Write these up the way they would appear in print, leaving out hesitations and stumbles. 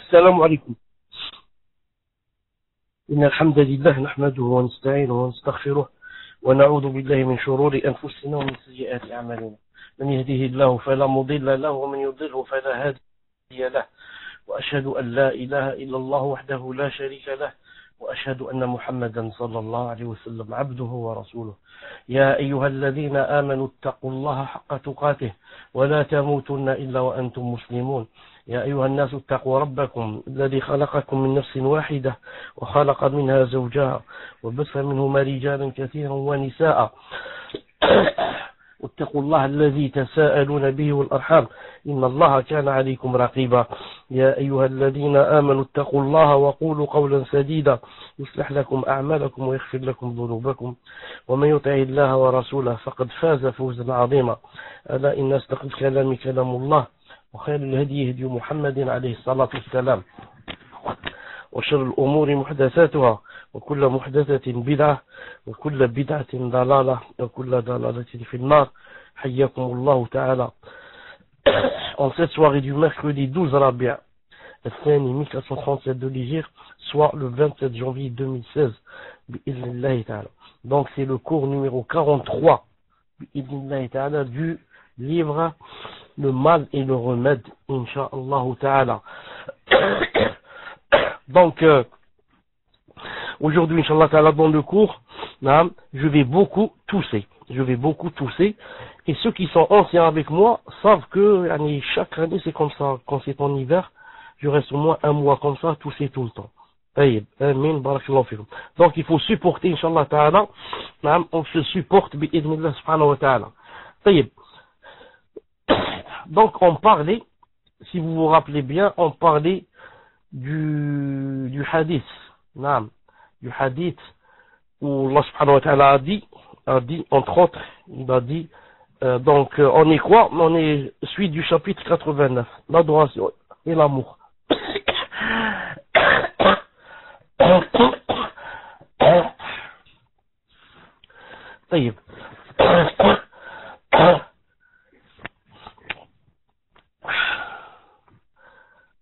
السلام عليكم. إن الحمد لله نحمده ونستعينه ونستغفره ونعوذ بالله من شرور أنفسنا ومن سيئات أعمالنا. من يهده الله فلا مضل له ومن يضله فلا هادي له. وأشهد أن لا إله إلا الله وحده لا شريك له وأشهد أن محمدا صلى الله عليه وسلم عبده ورسوله. يا أيها الذين آمنوا اتقوا الله حق تقاته ولا تموتن إلا وأنتم مسلمون. يا أيها الناس اتقوا ربكم الذي خلقكم من نفس واحدة وخلق منها زوجها وبث منهما رجالا كثيرا ونساء. واتقوا الله الذي تساءلون به والأرحام إن الله كان عليكم رقيبا. يا أيها الذين آمنوا اتقوا الله وقولوا قولا سديدا يصلح لكم أعمالكم ويغفر لكم ذنوبكم ومن يطع الله ورسوله فقد فاز فوزا عظيما. ألا إن أصدق الكلام كلام الله وخير الهدي هدي محمد عليه الصلاة والسلام وشر الأمور محدثاتها وكل محدثة بدعة وكل بدعة ضلالة وكل ضلالة في النار. حياكم الله تعالى. En cette soirée du mercredi 12 Rabia الثاني 1437 de l'Hégire, soit le 27 janvier 2016 بإذن تعالى. Donc c'est le cours numéro 43 بإذن تعالى du livre Le mal et le remède, Inch'Allah ta'ala. Donc, aujourd'hui, Inch'Allah ta'ala, dans le cours, je vais beaucoup tousser. Et ceux qui sont anciens avec moi savent que chaque année, c'est comme ça. Quand c'est en hiver, je reste au moins un mois comme ça, tousser tout le temps. Donc, il faut supporter, Inch'Allah ta'ala. On se supporte, bi'idhnillah subhanahu wa ta'ala. Donc on parlait, si vous vous rappelez bien, on parlait du hadith, du hadith où Allah subhanahu wa ta'ala a dit, entre autres, il a dit, donc on est quoi? On est suite du chapitre 89, l'adoration et l'amour.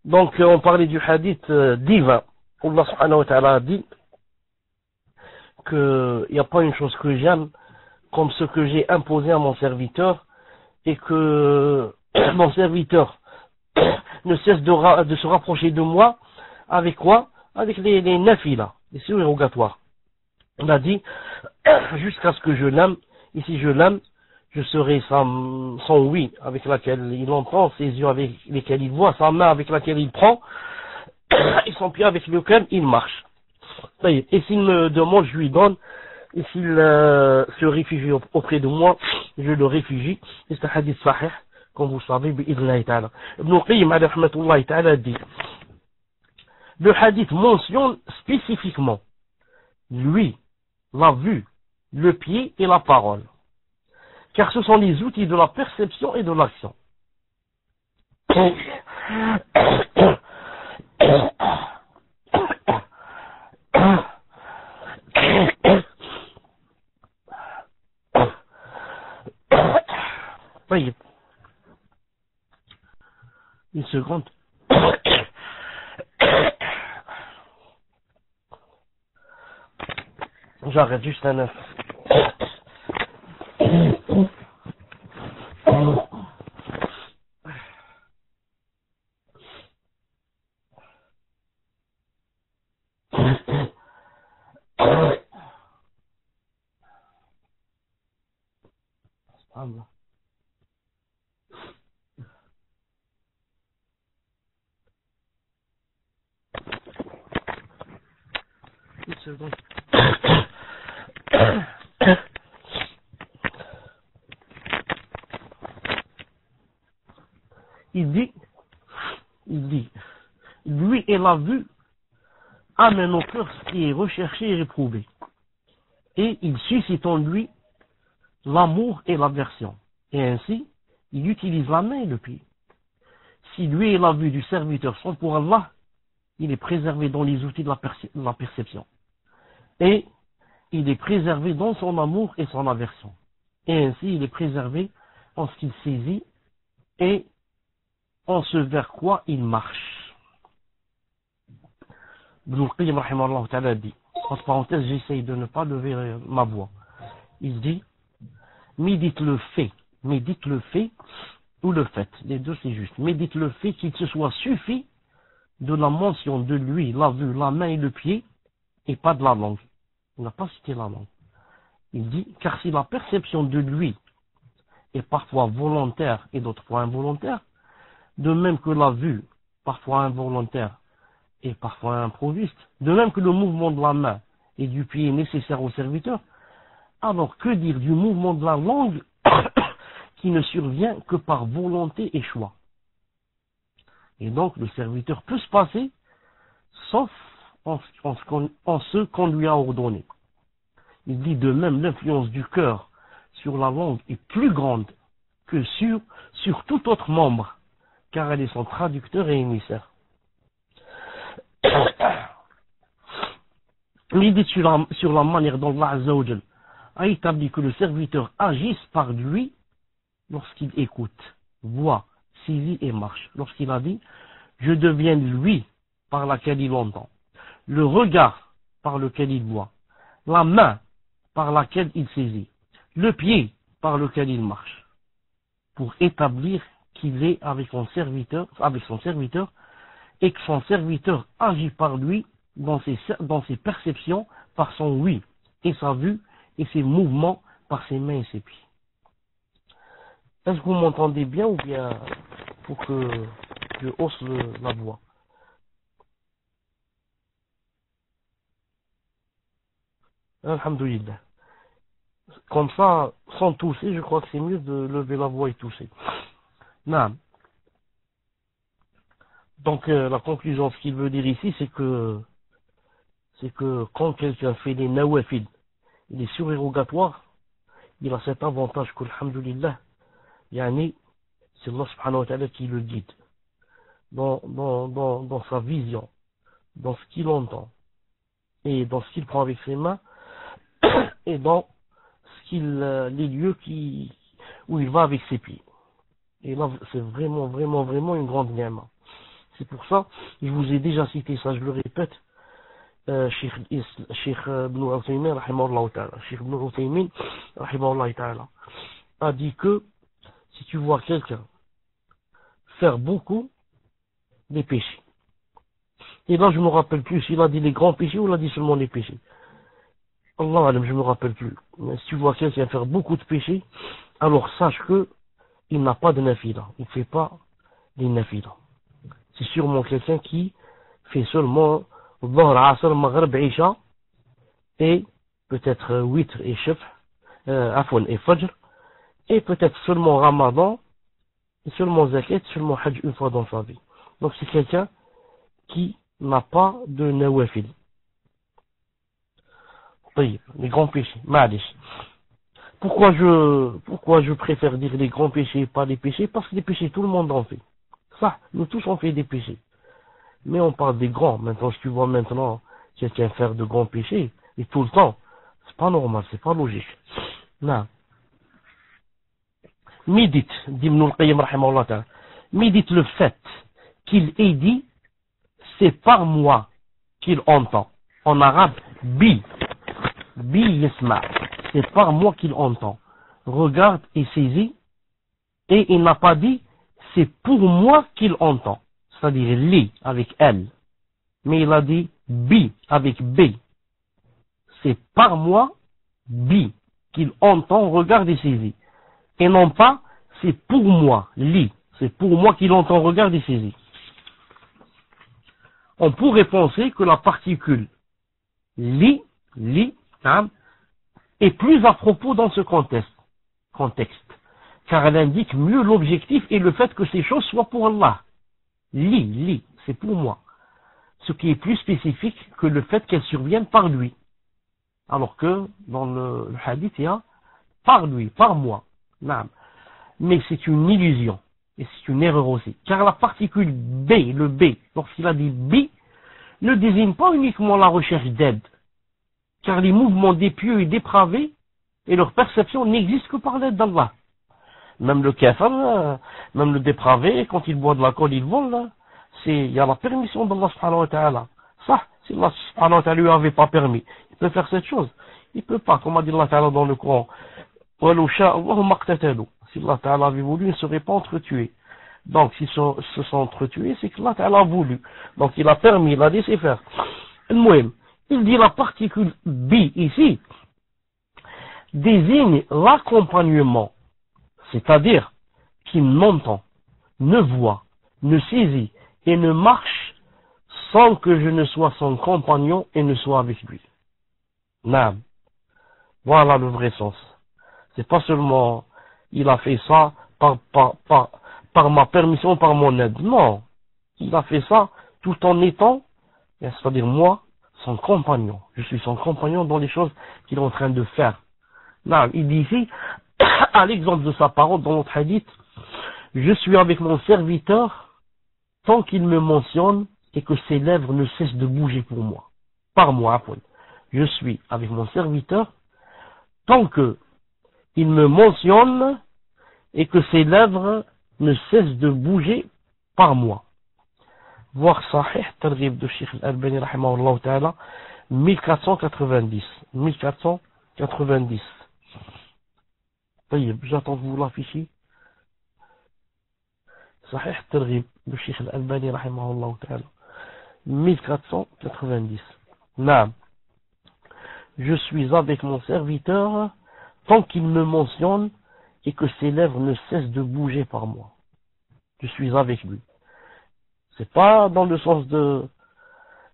Donc on parlait du hadith divin. Allah subhanahu wa ta'ala a dit qu'il n'y a pas une chose que j'aime comme ce que j'ai imposé à mon serviteur et que mon serviteur ne cesse de se rapprocher de moi avec quoi? Avec les nafila, les surérogatoires. On a dit jusqu'à ce que je l'aime, et si je l'aime, je serai son oui avec laquelle il entend, ses yeux avec lesquels il voit, sa main avec laquelle il prend, et son pied avec lequel il marche. Et s'il me demande, je lui donne, et s'il se réfugie auprès de moi, je le réfugie. Et c'est un hadith sahih, comme vous savez, bi'idhnahi ta'ala. Ibn Qayyim alayhi rahmatullahi ta'ala dit, le hadith mentionne spécifiquement lui, la vue, le pied et la parole. Car ce sont les outils de la perception et de l'action. Oui. Une seconde. J'arrête juste un instant. Une seconde. Il dit, lui et la vue amène au cœur ce qui est recherché et réprouvé. Et il suscite en lui l'amour et l'aversion. Et ainsi, il utilise la main et le pied. Si lui et la vue du serviteur sont pour Allah, il est préservé dans les outils de la perception. Et il est préservé dans son amour et son aversion. Et ainsi, il est préservé en ce qu'il saisit et en ce vers quoi il marche. Ibn al-Qayyim rahimahullah ta'ala dit, entre parenthèses, j'essaye de ne pas lever ma voix. Il dit, médite le fait ou le fait, les deux c'est juste. Médite le fait qu'il se soit suffi de la mention de lui, la vue, la main et le pied, et pas de la langue. Il n'a pas cité la langue. Il dit, car si la perception de lui est parfois volontaire et d'autres fois involontaire, de même que la vue, parfois involontaire et parfois improviste, de même que le mouvement de la main et du pied est nécessaire au serviteur, alors que dire du mouvement de la langue qui ne survient que par volonté et choix? Et donc le serviteur peut se passer, sauf en ce qu'on lui a ordonné. Il dit de même, l'influence du cœur sur la langue est plus grande que sur tout autre membre, car elle est son traducteur et émissaire. L'idée sur la manière dont Allah Azza wa Jal a établi que le serviteur agisse par lui lorsqu'il écoute, voit, saisit et marche. Lorsqu'il a dit, je deviens lui par laquelle il entend, le regard par lequel il voit, la main par laquelle il saisit, le pied par lequel il marche, pour établir qu'il est avec son serviteur et que son serviteur agit par lui dans ses perceptions par son oui et sa vue et ses mouvements par ses mains et ses pieds. Est-ce que vous m'entendez bien ou bien faut que je hausse la voix? Alhamdulillah. Comme ça, sans tousser, je crois que c'est mieux de lever la voix et tousser. Non. Donc la conclusion, ce qu'il veut dire ici, c'est que quand quelqu'un fait des nawafil, il est surérogatoire, il a cet avantage que, alhamdulillah, yani, c'est Allah subhanahu wa ta'ala qui le guide dans sa vision, dans ce qu'il entend, et dans ce qu'il prend avec ses mains, et dans les lieux où il va avec ses pieds. Et là, c'est vraiment, vraiment, vraiment une grande ni'ma. C'est pour ça, je vous ai déjà cité ça, je le répète, Cheikh Ibn Uthaymin, rahimahullah ta'ala, Cheikh Ibn Uthaymin, rahimahullah ta'ala, a dit que si tu vois quelqu'un faire beaucoup des péchés, et là je me rappelle plus s'il a dit les grands péchés ou il a dit seulement les péchés. Allah alam, je me rappelle plus. Mais si tu vois quelqu'un faire beaucoup de péchés, alors sache que il n'a pas de nafila, il ne fait pas des nafila. C'est sûrement quelqu'un qui fait seulement Dhuhr, Asr, Maghrib, Isha et peut-être Witr et Shaf, Afwan et Fajr, et peut-être seulement Ramadan, et seulement Zakat, seulement Hajj une fois dans sa vie. Donc c'est quelqu'un qui n'a pas de nawafil. Oui, les grands péchés, ma'alish. Pourquoi je préfère dire les grands péchés et pas les péchés? Parce que les péchés, tout le monde en fait. Ça, nous tous on fait des péchés. Mais on parle des grands. Maintenant, si tu vois maintenant quelqu'un faire de grands péchés, et tout le temps, c'est pas normal, c'est pas logique. Non. Médite, dit Ibn al-Qayyim rahimahullah ta'ala, médite le fait qu'il ait dit, c'est par moi qu'il entend. En arabe, bi yasma, c'est par moi qu'il entend. Regarde et saisit, et il n'a pas dit, c'est pour moi qu'il entend. C'est-à-dire li avec L. Mais il a dit bi avec B. C'est par moi, bi, qu'il entend, regarde et saisit. Et non pas, c'est pour moi, li. C'est pour moi qu'il entend, regarde et saisit. On pourrait penser que la particule li, est plus à propos dans ce contexte, car elle indique mieux l'objectif et le fait que ces choses soient pour Allah. Li, c'est pour moi. Ce qui est plus spécifique que le fait qu'elles surviennent par lui. Alors que dans le hadith, il y a par lui, par moi. Mais c'est une illusion. Et c'est une erreur aussi. Car la particule B, le B, lorsqu'il a dit B, ne désigne pas uniquement la recherche d'aide. Car les mouvements des pieux et dépravés et leur perception n'existent que par l'aide d'Allah. Même le kafir, même le dépravé, quand il boit de l'alcool, il vole, il y a la permission d'Allah subhanahu wa ta'ala. Ça, Si Allah subhanahu wa ta'ala lui avait pas permis, il peut faire cette chose. Il peut pas, comme a dit Allah ta'ala dans le Coran. Si Allah ta'ala avait voulu, il ne serait pas entretué. Donc, s'ils se sont entretués, c'est que Allah ta'ala a voulu. Donc, il a permis, il a laissé faire. Il dit la particule B ici désigne l'accompagnement, c'est-à-dire qui m'entend, ne voit, ne saisit et ne marche sans que je ne sois son compagnon et ne sois avec lui. Naam. Voilà le vrai sens. C'est pas seulement il a fait ça par ma permission, par mon aide. Non. Il a fait ça tout en étant, c'est-à-dire moi, son compagnon. Je suis son compagnon dans les choses qu'il est en train de faire. Naam. Il dit ici, à l'exemple de sa parole dans notre hadith, je suis avec mon serviteur tant qu'il me mentionne et que ses lèvres ne cessent de bouger pour moi. Par moi, je suis avec mon serviteur tant que il me mentionne et que ses lèvres ne cessent de bouger par moi. Voir Sahih Targhib de Sheikh Al-Albani rahimahullah ta'ala 1490. 1490. J'attends que vous l'affichiez. Sahih Targhib de Sheikh Al-Albani rahimahullah ta'ala 1490. Naam. Je suis avec mon serviteur tant qu'il me mentionne et que ses lèvres ne cessent de bouger par moi. Je suis avec lui. C'est pas dans le sens de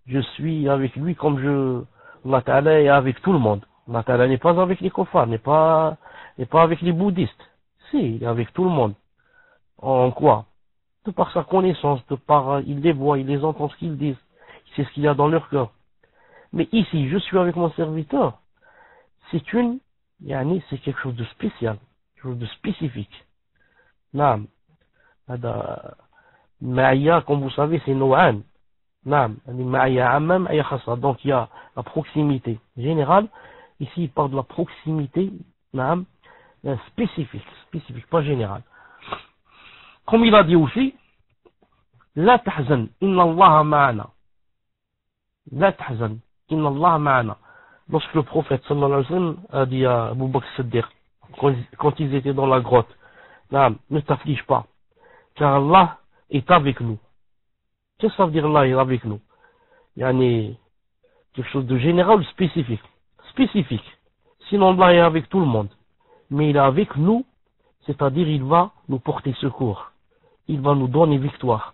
je suis avec lui comme Allah Ta'ala est avec tout le monde. Allah Ta'ala n'est pas avec les kuffars, n'est pas avec les bouddhistes. Si, il est avec tout le monde. En quoi? De par sa connaissance, il les voit, il les entend ce qu'ils disent. Il sait ce qu'il y a dans leur cœur. Mais ici, je suis avec mon serviteur. C'est quelque chose de spécial, quelque chose de spécifique. Naam. Ma'aya, comme vous savez, c'est No'an. Naam. Ma'aya amma, ma'aya khassa. Donc il y a la proximité générale. Ici, il parle de la proximité, naam, spécifique, pas générale. Comme il a dit aussi, la tahzan, inna Allah ma'ana. La tahzan, inna Allah ma'ana. Lorsque le prophète sallallahu alayhi wa sallam a dit à Abu Bakr Siddiq, quand ils étaient dans la grotte, ne t'afflige pas, car Allah est avec nous. Qu'est-ce que ça veut dire Allah est avec nous? Yani, quelque chose de général ou spécifique? Spécifique. Sinon Allah est avec tout le monde. Mais il est avec nous, c'est-à-dire il va nous porter secours. Il va nous donner victoire.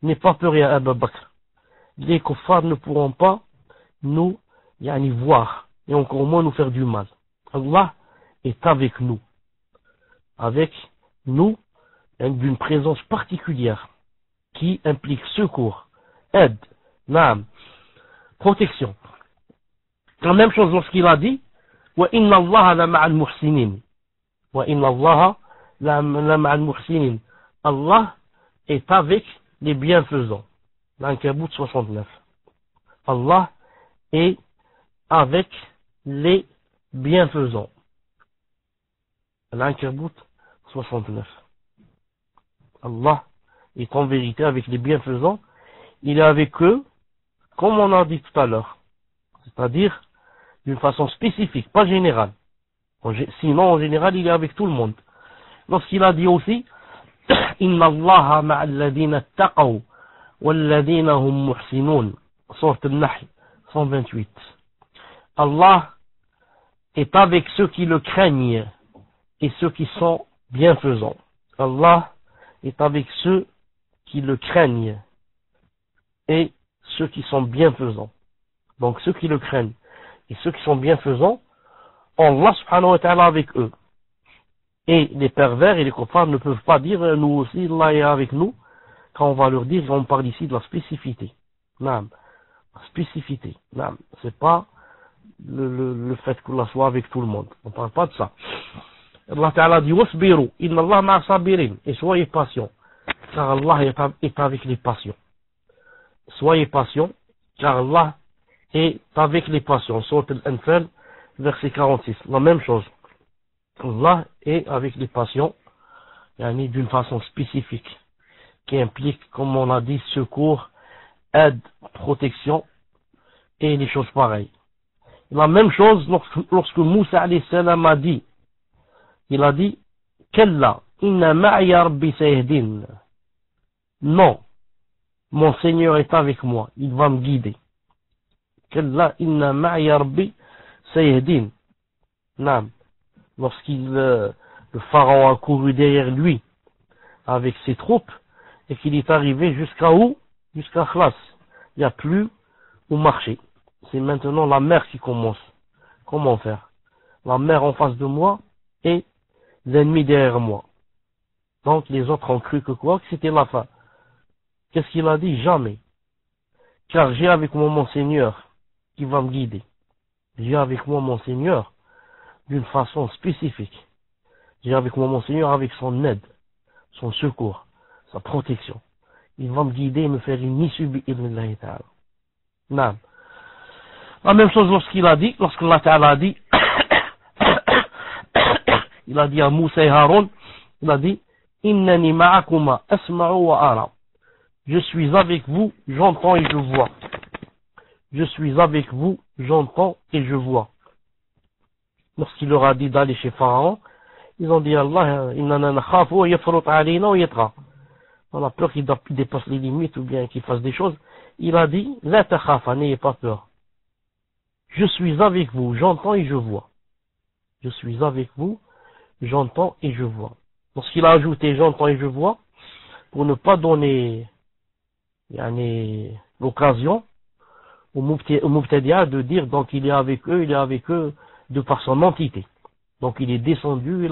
N'aie pas peur à Abu Bakr. Les kuffars ne pourront pas nous voir et encore moins nous faire du mal. Allah est avec nous d'une présence particulière qui implique secours, aide, naam, protection. La même chose lorsqu'il a dit wa inna Allah la ma'al muhsinin. Wa inna Allah la ma'al muhsinin. Allah est avec les bienfaisants. L'Ankabut 69. Allah est avec les bienfaisants. L'Ankabut 69. Allah est en vérité avec les bienfaisants. Il est avec eux, comme on a dit tout à l'heure. C'est-à-dire d'une façon spécifique, pas générale. Sinon, en général, il est avec tout le monde. Lorsqu'il a dit aussi, Inna Allah ma'al ladina taqaw wal ladina hum muhsinun. Sourate Al-Nahl 128. Allah est avec ceux qui le craignent et ceux qui sont bienfaisants. Allah est avec ceux qui le craignent et ceux qui sont bienfaisants. Donc ceux qui le craignent et ceux qui sont bienfaisants, Allah subhanahu wa ta'ala avec eux. Et les pervers et les kuffars ne peuvent pas dire nous aussi Allah est avec nous, quand on va leur dire, on parle ici de la spécificité. Non, spécificité. Non, c'est pas le fait qu'Allah soit avec tout le monde. On ne parle pas de ça. Allah Ta'ala dit wasbiru, inna Allah ma'a sabirin, et soyez patients, car Allah est avec les patients. Soyez patients, car Allah est avec les patients. Sourate Al-Anfal, verset 46. La même chose. Allah est avec les patients, d'une façon spécifique, qui implique, comme on a dit, secours, aide, protection, et les choses pareilles. La même chose lorsque Moussa alayhi salam a dit, il a dit, Kalla, inna ma'iya rabbi sayahdin. Non, mon Seigneur est avec moi, il va me guider. Kalla, inna ma'iya rabbi sayahdin. Naam. Le pharaon a couru derrière lui avec ses troupes et qu'il est arrivé jusqu'à où? Jusqu'à Khlas. Il n'y a plus où marcher. C'est maintenant la mer qui commence. Comment faire? La mer en face de moi et l'ennemi derrière moi. Donc les autres ont cru que quoi? Que c'était la fin. Qu'est-ce qu'il a dit? Jamais. Car j'ai avec moi mon Seigneur qui va me guider. J'ai avec moi mon Seigneur d'une façon spécifique. J'ai avec moi mon Seigneur avec son aide, son secours, sa protection. Il va me guider et me faire une issue bi'idhnillahi ta'ala. Naam. La même chose lorsque Allah Ta'ala a dit, il a dit à Moussa et Haroun, il a dit, Innani ma'akuma asma'u wa ara. Je suis avec vous, j'entends et je vois. Je suis avec vous, j'entends et je vois. Lorsqu'il leur a dit d'aller chez Pharaon, ils ont dit Allah, innana nakhafu wa yafrut alayna wa yatra. On a peur qu'il dépasse les limites ou bien qu'il fasse des choses. Il a dit, la takhafa, n'ayez pas peur. Je suis avec vous, j'entends et je vois. Je suis avec vous, j'entends et je vois. Lorsqu'il a ajouté j'entends et je vois, pour ne pas donner l'occasion au Mubtadi'a de dire donc il est avec eux de par son entité. Donc il est descendu,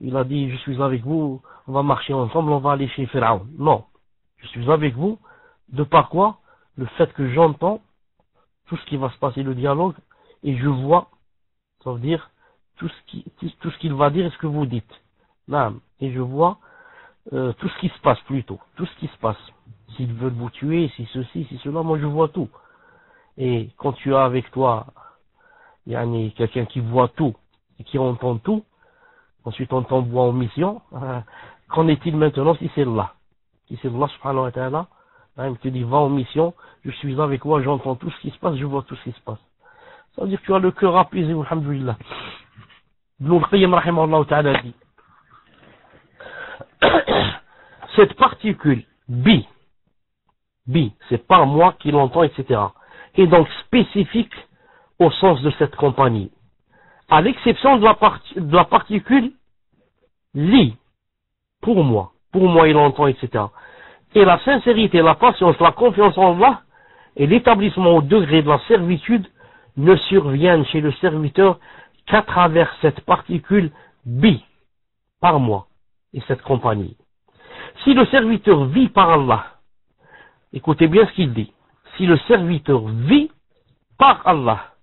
il a dit je suis avec vous, on va marcher ensemble, on va aller chez Pharaon. Non, je suis avec vous, de par quoi? Le fait que j'entends tout ce qui va se passer, le dialogue, et je vois, ça veut dire tout ce qu'il va dire et ce que vous dites. Et je vois tout ce qui se passe plutôt, tout ce qui se passe. S'ils veulent vous tuer, si ceci, si cela, moi je vois tout. Et quand tu as avec toi quelqu'un qui voit tout et qui entend tout, ensuite on t'envoie en mission, qu'en est-il maintenant si c'est Allah? Si c'est Allah subhanahu wa ta'ala, il te dit va en mission, je suis avec toi, j'entends tout ce qui se passe, je vois tout ce qui se passe. Ça veut dire que tu as le cœur apaisé, alhamdoulilah. Ibn al-Qayyim rahimahullah ta'ala dit cette particule bi, c'est par moi qui l'entend, etc. est donc spécifique au sens de cette compagnie. À l'exception de la particule li, pour moi il entend, etc. Et la sincérité, la patience, la confiance en Allah et l'établissement au degré de la servitude ne surviennent chez le serviteur qu'à travers cette particule bi, par moi et cette compagnie. Si le serviteur vit par Allah, écoutez bien ce qu'il dit, si le serviteur vit par Allah,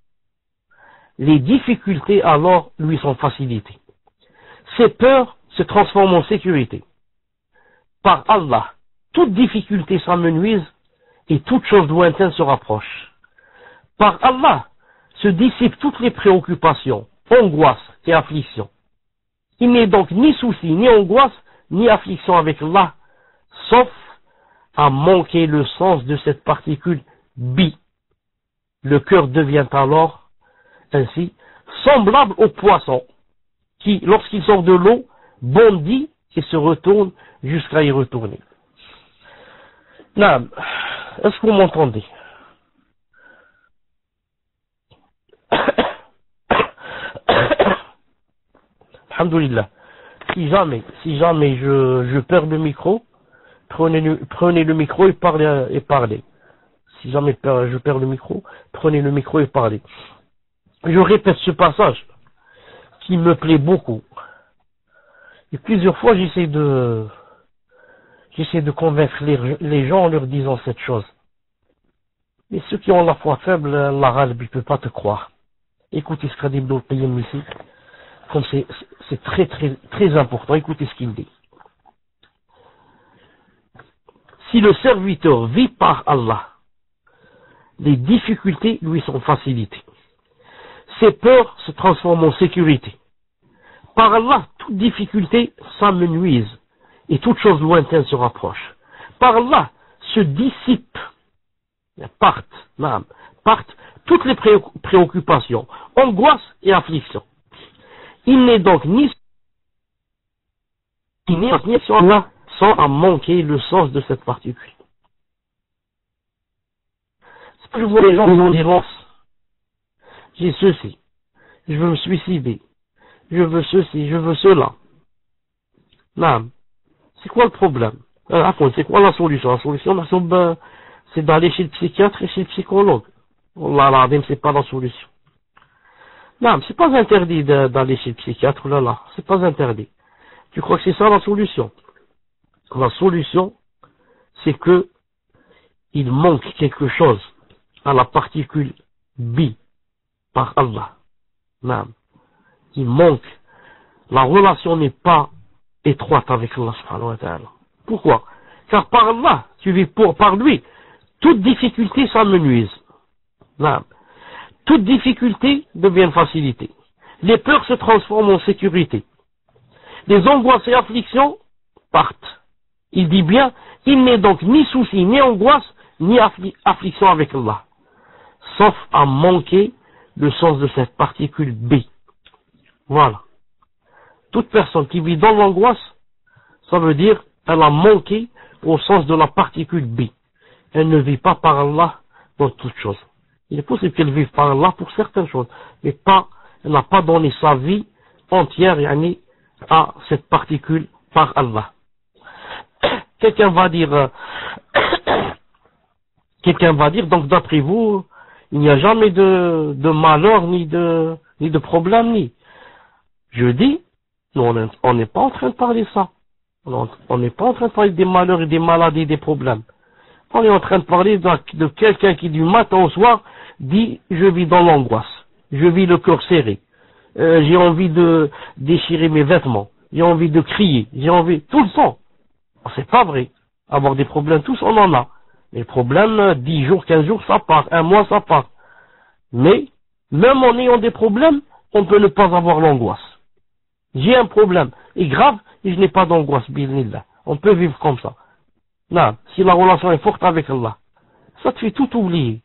les difficultés alors lui sont facilitées. Ses peurs se transforment en sécurité. Par Allah, toute difficulté s'amenuise et toute chose lointaine se rapproche. Par Allah se dissipent toutes les préoccupations, angoisses et afflictions. Il n'est donc ni souci, ni angoisse, ni affliction avec Allah, sauf à manquer le sens de cette particule bi. Le cœur devient alors ainsi semblable au poisson qui, lorsqu'il sort de l'eau, bondit et se retourne jusqu'à y retourner. Naam, est-ce que vous m'entendez? Alhamdulillah. Si jamais je perds le micro, prenez le micro et parlez. Si jamais je perds le micro, prenez le micro et parlez. Je répète ce passage qui me plaît beaucoup. Et plusieurs fois j'essaie de convaincre les gens en leur disant cette chose. Mais ceux qui ont la foi faible, l'arabe ne peut pas te croire. Écoutez ce qu'a dit Ibn al-Qayyim ici. Comme c'est très très très important. Écoutez ce qu'il dit. Si le serviteur vit par Allah, les difficultés lui sont facilitées. Ses peurs se transforment en sécurité. Par Allah, toute difficulté s'amenuise et toute chose lointaine se rapproche. Par Allah se dissipe, partent toutes les préoccupations, angoisses et afflictions. Il n'est donc ni sur Allah sans à manquer le sens de cette particule. C'est que je vois les gens qui ont des lances. J'ai ceci, je veux me suicider, je veux ceci, je veux cela. Non. C'est quoi le problème? C'est quoi la solution? La solution, c'est d'aller chez le psychiatre et chez le psychologue. Allah, c'est pas la solution. Non, c'est pas interdit d'aller chez le psychiatre, là, c'est pas interdit. Tu crois que c'est ça la solution? La solution, c'est que il manque quelque chose à la particule B par Allah. Non. Il manque. La relation n'est pas étroite avec Allah subhanahu wa ta'ala. Pourquoi? Car par Allah, tu vis par lui, toute difficulté s'amenuise. Non. Toute difficulté devient facilité. Les peurs se transforment en sécurité. Les angoisses et afflictions partent. Il dit bien, il n'est donc ni souci, ni angoisse, ni affliction avec Allah. Sauf à manquer le sens de cette particule B. Voilà. Toute personne qui vit dans l'angoisse, ça veut dire elle a manqué au sens de la particule B. Elle ne vit pas par Allah dans toutes choses. Il est possible qu'elle vive par Allah pour certaines choses, mais elle n'a pas donné sa vie entière à cette particule par Allah. Quelqu'un va dire, donc d'après vous, il n'y a jamais de malheur, ni de problème, Je dis, non, on n'est pas en train de parler de ça. On n'est pas en train de parler des malheurs et des maladies, des problèmes. On est en train de parler de quelqu'un qui du matin au soir dit, je vis dans l'angoisse, je vis le cœur serré, j'ai envie de déchirer mes vêtements, j'ai envie de crier, j'ai envie, tout le temps. C'est pas vrai. Avoir des problèmes, tous on en a. Les problèmes, 10 jours, 15 jours, ça part, un mois, ça part. Mais, même en ayant des problèmes, on peut ne pas avoir l'angoisse. J'ai un problème, et grave, et je n'ai pas d'angoisse, bismillah. On peut vivre comme ça. Non, si la relation est forte avec Allah, ça te fait tout oublier.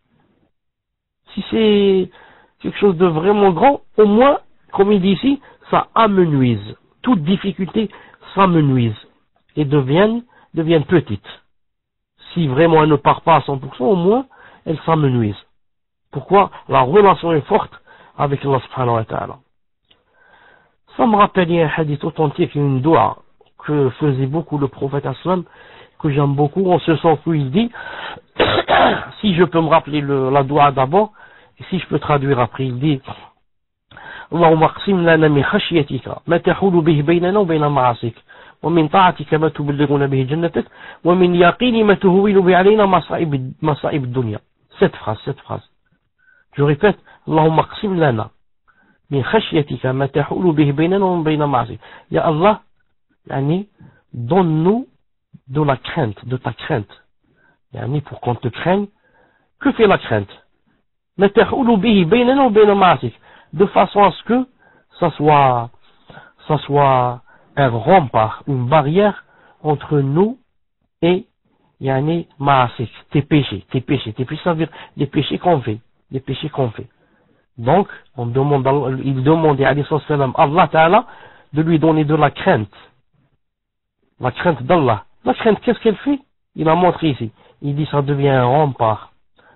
Si c'est quelque chose de vraiment grand, au moins, comme il dit ici, ça amenuise. Toute difficulté s'amenuise et deviennent petites. Si vraiment elle ne part pas à 100%, au moins, elle s'amenuise. Pourquoi? La relation est forte avec Allah subhanahu wa ta'ala. Ça me rappelle un hadith authentique, une dua que faisait beaucoup le prophète aslam, que j'aime beaucoup, en ce sens où il dit, si je peux me rappeler la dua d'abord, et si je peux traduire après, il dit, Allahumma qsim lana min khashyatika, ma tahulu bihi baynana wa bayna ma'asik, wa min ta'atika ma tuballighuna bihi jannatak, wa min yaqini ma tuhwilu bihi alayna masa'ib dunya. Cette phrase. Je répète, Allahumma qsim lana min khashyatika ma tahulu bihi baynana wa bayna ma'asik. Ya Allah, donne-nous de la crainte, de ta crainte. Pour qu'on te craigne, que fait la crainte? De façon à ce que ça soit un rempart, une barrière entre nous et ma'asik, tes péchés, ça veut dire des péchés qu'on fait, Donc, il demandait à Allah Ta'ala de lui donner de la crainte d'Allah. La crainte, qu'est-ce qu'elle fait? Il a montré ici. Il dit ça devient un rempart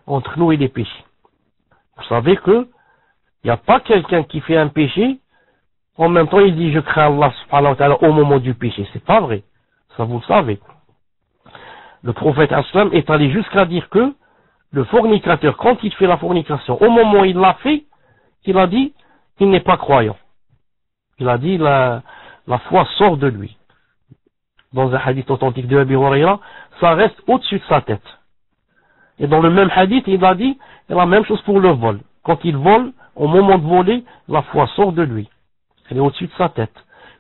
entre nous et les péchés. Vous savez que il n'y a pas quelqu'un qui fait un péché, en même temps il dit je crains Allah subhanahu wa ta'ala au moment du péché. C'est pas vrai. Ça vous le savez. Le prophète aslam est allé jusqu'à dire que le fornicateur, quand il fait la fornication, au moment où il l'a fait, il a dit il n'est pas croyant. Il a dit la foi sort de lui. Dans un hadith authentique de Abi Huraira, ça reste au-dessus de sa tête. Et dans le même hadith, il a dit la même chose pour le vol. Quand il vole, au moment de voler, la foi sort de lui. Elle est au-dessus de sa tête,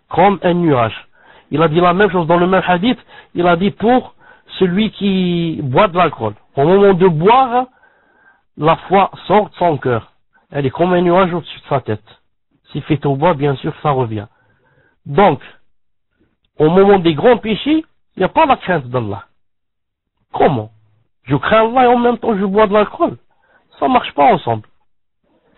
comme un nuage. Il a dit la même chose dans le même hadith, il a dit pour celui qui boit de l'alcool. Au moment de boire, la foi sort de son cœur. Elle est comme un nuage au-dessus de sa tête. S'il fait au bois, bien sûr, ça revient. Donc, au moment des grands péchés, il n'y a pas la crainte d'Allah. Comment? Je crains Allah et en même temps je bois de l'alcool. Ça marche pas ensemble.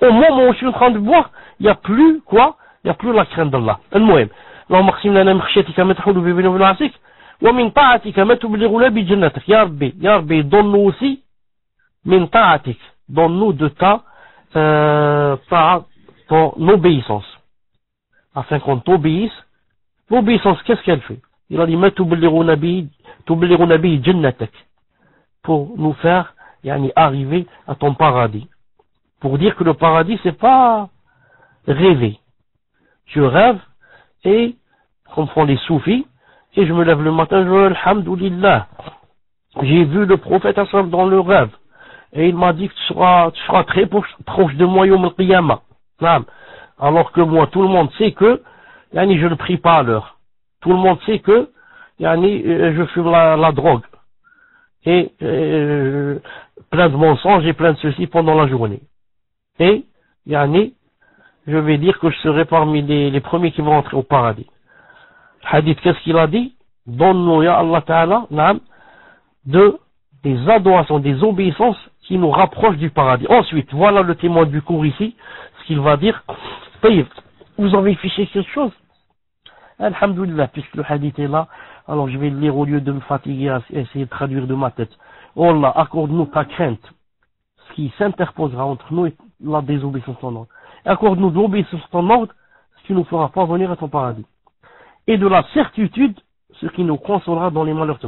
Au moment où je suis en train de boire, il n'y a plus quoi? Il n'y a plus la crainte d'Allah. المهم اللهم اقسم لنا من خشيتك ما تحول به بيننا وبين معاصيك ومن طاعتك ما تبلغنا بجنتك. يا ربي donne-nous aussi min ta'atik, donne-nous de ta ton obéissance, afin qu'on t'obéisse. L'obéissance, qu'est-ce qu'elle fait? Il a dit ma tublighuna bi jannatak, pour nous faire arriver à ton paradis. Pour dire que le paradis, c'est pas rêver. Je rêve et, comme font les soufis, et je me lève le matin, je dis alhamdoulilah, j'ai vu le prophète dans le rêve, et il m'a dit que tu seras très proche de moi yawm al-qiyamah. Alors que moi, tout le monde sait que je ne prie pas à l'heure. Tout le monde sait que je fume la drogue. Et plein de mensonges et plein de ceci pendant la journée. Et je vais dire que je serai parmi les premiers qui vont entrer au paradis. Hadith, qu'est-ce qu'il a dit? Donne-nous, ya Allah Ta'ala, des adorations, des obéissances qui nous rapprochent du paradis. Ensuite, voilà le témoin du cours ici, ce qu'il va dire. Vous avez fiché quelque chose? Alhamdulillah, puisque le hadith est là, alors je vais le lire au lieu de me fatiguer à essayer de traduire de ma tête. Oh Allah, accorde-nous ta crainte, ce qui s'interposera entre nous et la désobéissance en ordre. Accorde-nous de l'obéissance en ordre, ce qui nous fera parvenir à ton paradis. Et de la certitude, ce qui nous consolera dans les malheurs.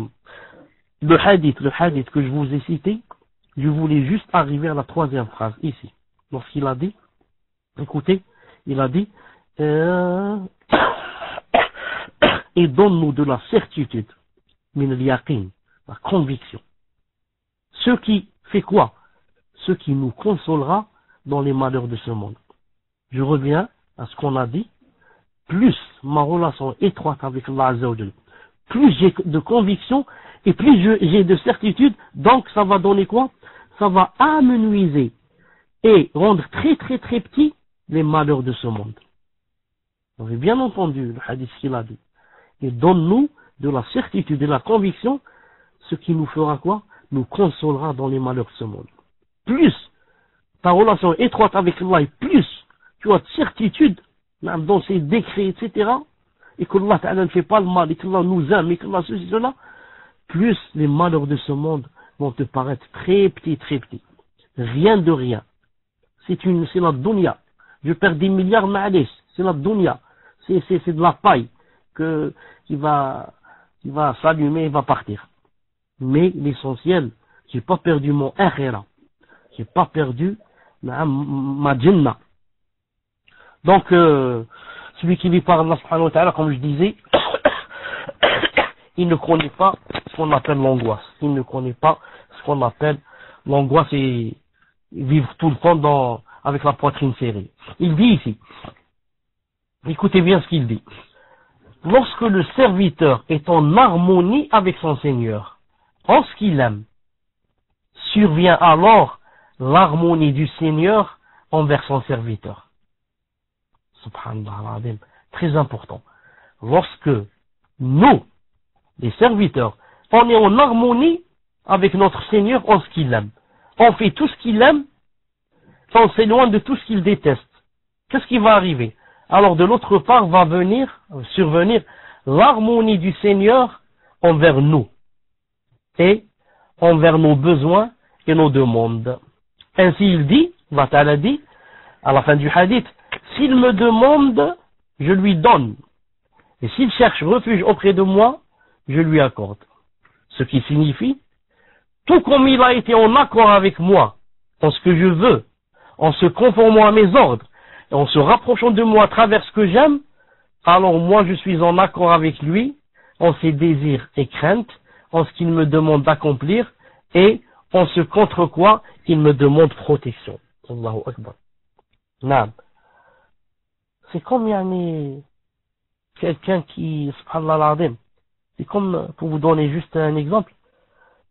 Le hadith que je vous ai cité, je voulais juste arriver à la troisième phrase, ici. Lorsqu'il a dit, écoutez, il a dit, et donne-nous de la certitude, min al-yaqin, la conviction. Ce qui fait quoi? Ce qui nous consolera dans les malheurs de ce monde. Je reviens à ce qu'on a dit. Plus ma relation étroite avec Allah Azza wa Jalla, plus j'ai de conviction et plus j'ai de certitude, donc ça va donner quoi? Ça va amenuiser et rendre très très très petit les malheurs de ce monde. Vous avez bien entendu le hadith qu'il a dit. Et donne-nous de la certitude et de la conviction, ce qui nous fera quoi? Nous consolera dans les malheurs de ce monde. Plus ta relation étroite avec Allah, et plus tu as de certitude dans ses décrets, etc., et que Allah Ta'ala ne fait pas le mal, et que Allah nous aime, et que Allah ceci, cela, plus les malheurs de ce monde vont te paraître très petits, très petits. Rien de rien. C'est la dunya. Je perds des milliards, ma'alish. C'est la dunya. C'est de la paille qui va s'allumer et va partir. Mais l'essentiel, j'ai pas perdu mon akhira. J'ai pas perdu ma jannah. Donc, celui qui lui parle Allah subhanahu wa ta'ala, comme je disais, il ne connaît pas ce qu'on appelle l'angoisse. Il ne connaît pas ce qu'on appelle l'angoisse et vivre tout le temps avec la poitrine serrée. Il dit ici, écoutez bien ce qu'il dit. Lorsque le serviteur est en harmonie avec son Seigneur, en ce qu'il aime, survient alors l'harmonie du Seigneur envers son serviteur. Subhanallah, très important. Lorsque nous, les serviteurs, on est en harmonie avec notre Seigneur en ce qu'il aime, on fait tout ce qu'il aime, on s'éloigne de tout ce qu'il déteste. Qu'est-ce qui va arriver? Alors de l'autre part va survenir l'harmonie du Seigneur envers nous et envers nos besoins et nos demandes. Ainsi il dit, Allah Ta'ala dit, à la fin du hadith, s'il me demande, je lui donne. Et s'il cherche refuge auprès de moi, je lui accorde. Ce qui signifie, tout comme il a été en accord avec moi, en ce que je veux, en se conformant à mes ordres, et en se rapprochant de moi à travers ce que j'aime, alors moi je suis en accord avec lui, en ses désirs et craintes, en ce qu'il me demande d'accomplir, et en ce contre quoi il me demande protection. Allahu Akbar. Naam. C'est comme quelqu'un qui, subhanallah al-azim, c'est comme, pour vous donner juste un exemple,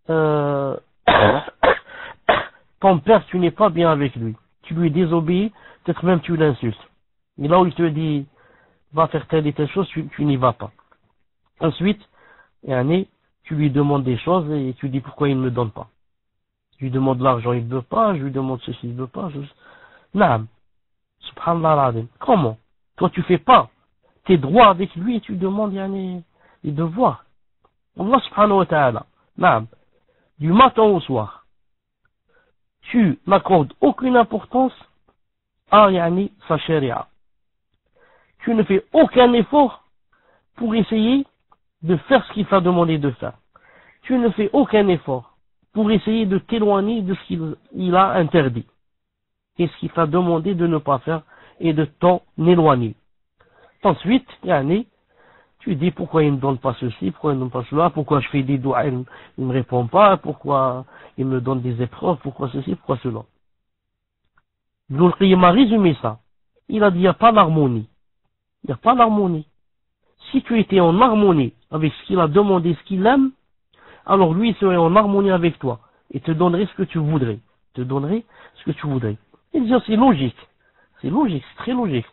ton père, tu n'es pas bien avec lui, tu lui désobéis, peut-être même tu l'insultes. Et là où il te dit, va faire telle et telle chose, tu n'y vas pas. Ensuite, tu lui demandes des choses et tu dis pourquoi il ne me donne pas. Je lui demande de l'argent, il ne veut pas. Je lui demande ceci, il ne veut pas. Naam. Subhanallah al-Azim. Comment? Toi, tu fais pas tes droits avec lui et tu demandes les devoirs. Allah subhanahu wa ta'ala. Naam. Du matin au soir. Tu n'accordes aucune importance à sa sharia. Tu ne fais aucun effort pour essayer de faire ce qu'il t'a demandé de faire. Tu ne fais aucun effort pour essayer de t'éloigner de ce qu'il a interdit et ce qu'il t'a demandé de ne pas faire et de t'en éloigner. Ensuite, tu dis pourquoi il ne me donne pas ceci, pourquoi il ne me donne pas cela, pourquoi je fais des doigts, il ne me répond pas, pourquoi il me donne des épreuves, pourquoi ceci, pourquoi cela. Ibn al-Qayyim a résumé ça. Il a dit il n'y a pas d'harmonie. Il n'y a pas d'harmonie. Si tu étais en harmonie avec ce qu'il a demandé, ce qu'il aime, alors lui il serait en harmonie avec toi et te donnerait ce que tu voudrais. Te donnerait ce que tu voudrais. Et dire c'est logique. C'est logique, c'est très logique.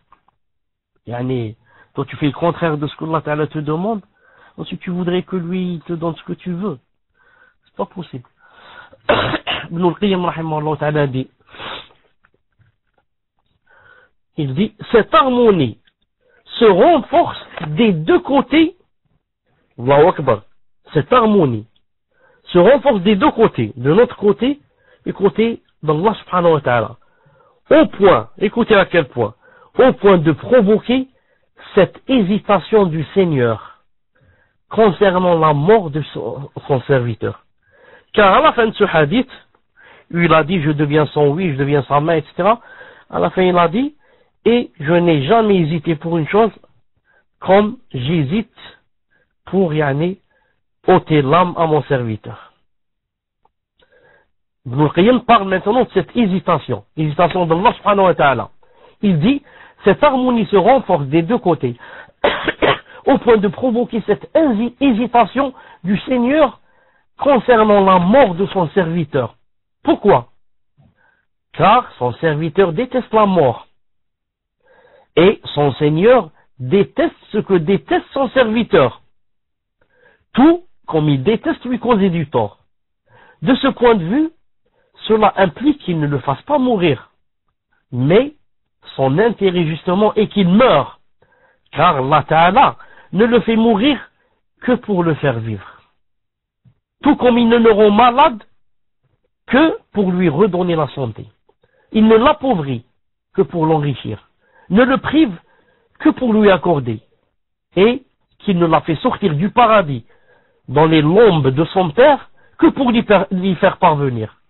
Toi tu fais le contraire de ce que Allah Ta'ala te demande, ensuite tu voudrais que lui te donne ce que tu veux. C'est pas possible. Ibn al-Qayyim rahimahullah ta'ala dit, il dit, cette harmonie se renforce des deux côtés. Allahu Akbar. Cette harmonie se renforce des deux côtés, de notre côté et côté d'Allah subhanahu wa ta'ala. Au point, écoutez à quel point, au point de provoquer cette hésitation du Seigneur concernant la mort de son serviteur. Car à la fin de ce hadith, il a dit je deviens son oui, je deviens sa main, etc. À la fin il a dit, et je n'ai jamais hésité pour une chose comme j'hésite pour ôter l'âme à mon serviteur. Ibn al-Qayyim parle maintenant de cette hésitation d'Allah subhanahu wa ta'ala. Il dit, cette harmonie se renforce des deux côtés, au point de provoquer cette hésitation du Seigneur concernant la mort de son serviteur. Pourquoi? Car son serviteur déteste la mort. Et son Seigneur déteste ce que déteste son serviteur. Tout comme il déteste lui causer du tort. De ce point de vue, cela implique qu'il ne le fasse pas mourir. Mais son intérêt justement est qu'il meure. Car Allah Ta'ala ne le fait mourir que pour le faire vivre. Tout comme il ne le rend malade que pour lui redonner la santé. Il ne l'appauvrit que pour l'enrichir. Ne le prive que pour lui accorder. Et qu'il ne l'a fait sortir du paradis dans les lombes de son père que pour lui faire parvenir.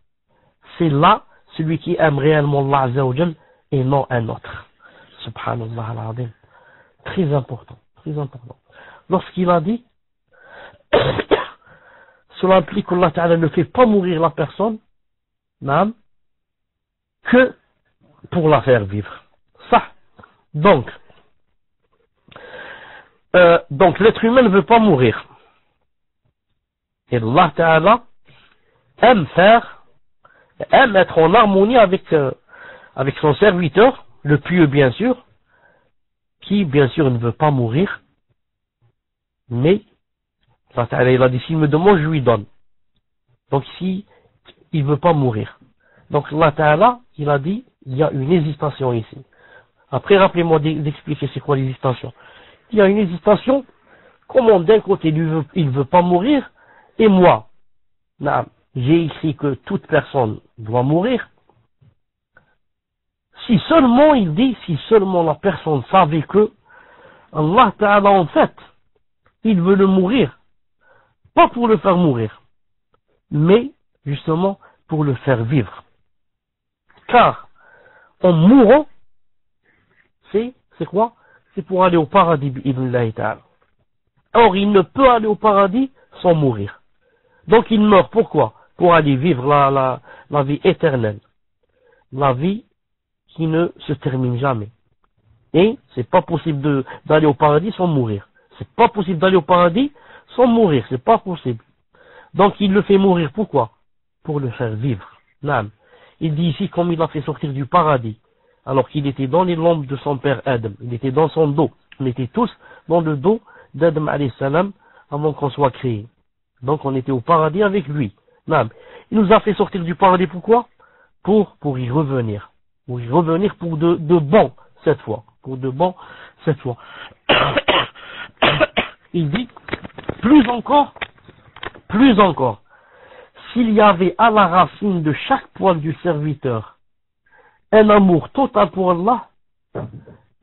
C'est là celui qui aime réellement Allah Azza wa Jal et non un autre. Subhanallah al-Azim. Très important, très important. Lorsqu'il a dit, cela implique qu'Allah Ta'ala ne fait pas mourir la personne, que pour la faire vivre. Ça. Donc l'être humain ne veut pas mourir. Et Allah Ta'ala aime être en harmonie avec son serviteur, le pieux bien sûr, qui bien sûr ne veut pas mourir, mais Allah Ta'ala il a dit s'il me demande je lui donne. Donc ici il ne veut pas mourir. Donc Allah Ta'ala il a dit il y a une hésitation ici. Après rappelez-moi d'expliquer c'est quoi l'hésitation. Il y a une hésitation, comment d'un côté il ne veut pas mourir, et moi, j'ai écrit que toute personne doit mourir. Si seulement, il dit, si seulement la personne savait que Allah Ta'ala en fait, il veut le mourir, pas pour le faire mourir, mais justement pour le faire vivre. Car en mourant, c'est quoi? C'est pour aller au paradis, bi'idhnillahi ta'ala. Or, il ne peut aller au paradis sans mourir. Donc il meurt, pourquoi? Pour aller vivre la vie éternelle. La vie qui ne se termine jamais. Et c'est pas possible d'aller au paradis sans mourir. C'est pas possible d'aller au paradis sans mourir. C'est pas possible. Donc il le fait mourir, pourquoi? Pour le faire vivre. Nam. Il dit ici comme il l'a fait sortir du paradis, alors qu'il était dans les lombes de son père Adam. Il était dans son dos. On était tous dans le dos d'Adam alayhi salam avant qu'on soit créé. Donc on était au paradis avec lui. Non. Il nous a fait sortir du paradis, pourquoi? Pour y revenir. Pour y revenir pour de bon, cette fois. Pour de bon, cette fois. Il dit, plus encore, s'il y avait à la racine de chaque poil du serviteur un amour total pour Allah,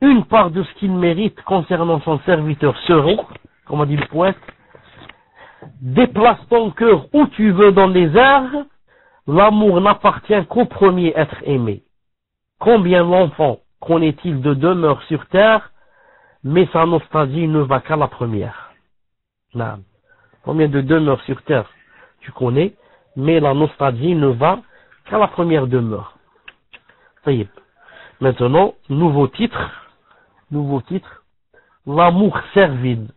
une part de ce qu'il mérite concernant son serviteur serait, comme a dit le poète, déplace ton cœur où tu veux dans les airs, l'amour n'appartient qu'au premier être aimé. Combien l'enfant connaît-il de demeures sur terre, mais sa nostalgie ne va qu'à la première. Non. Combien de demeures sur terre tu connais, mais la nostalgie ne va qu'à la première demeure. Ça y est. Maintenant, nouveau titre, l'amour servile.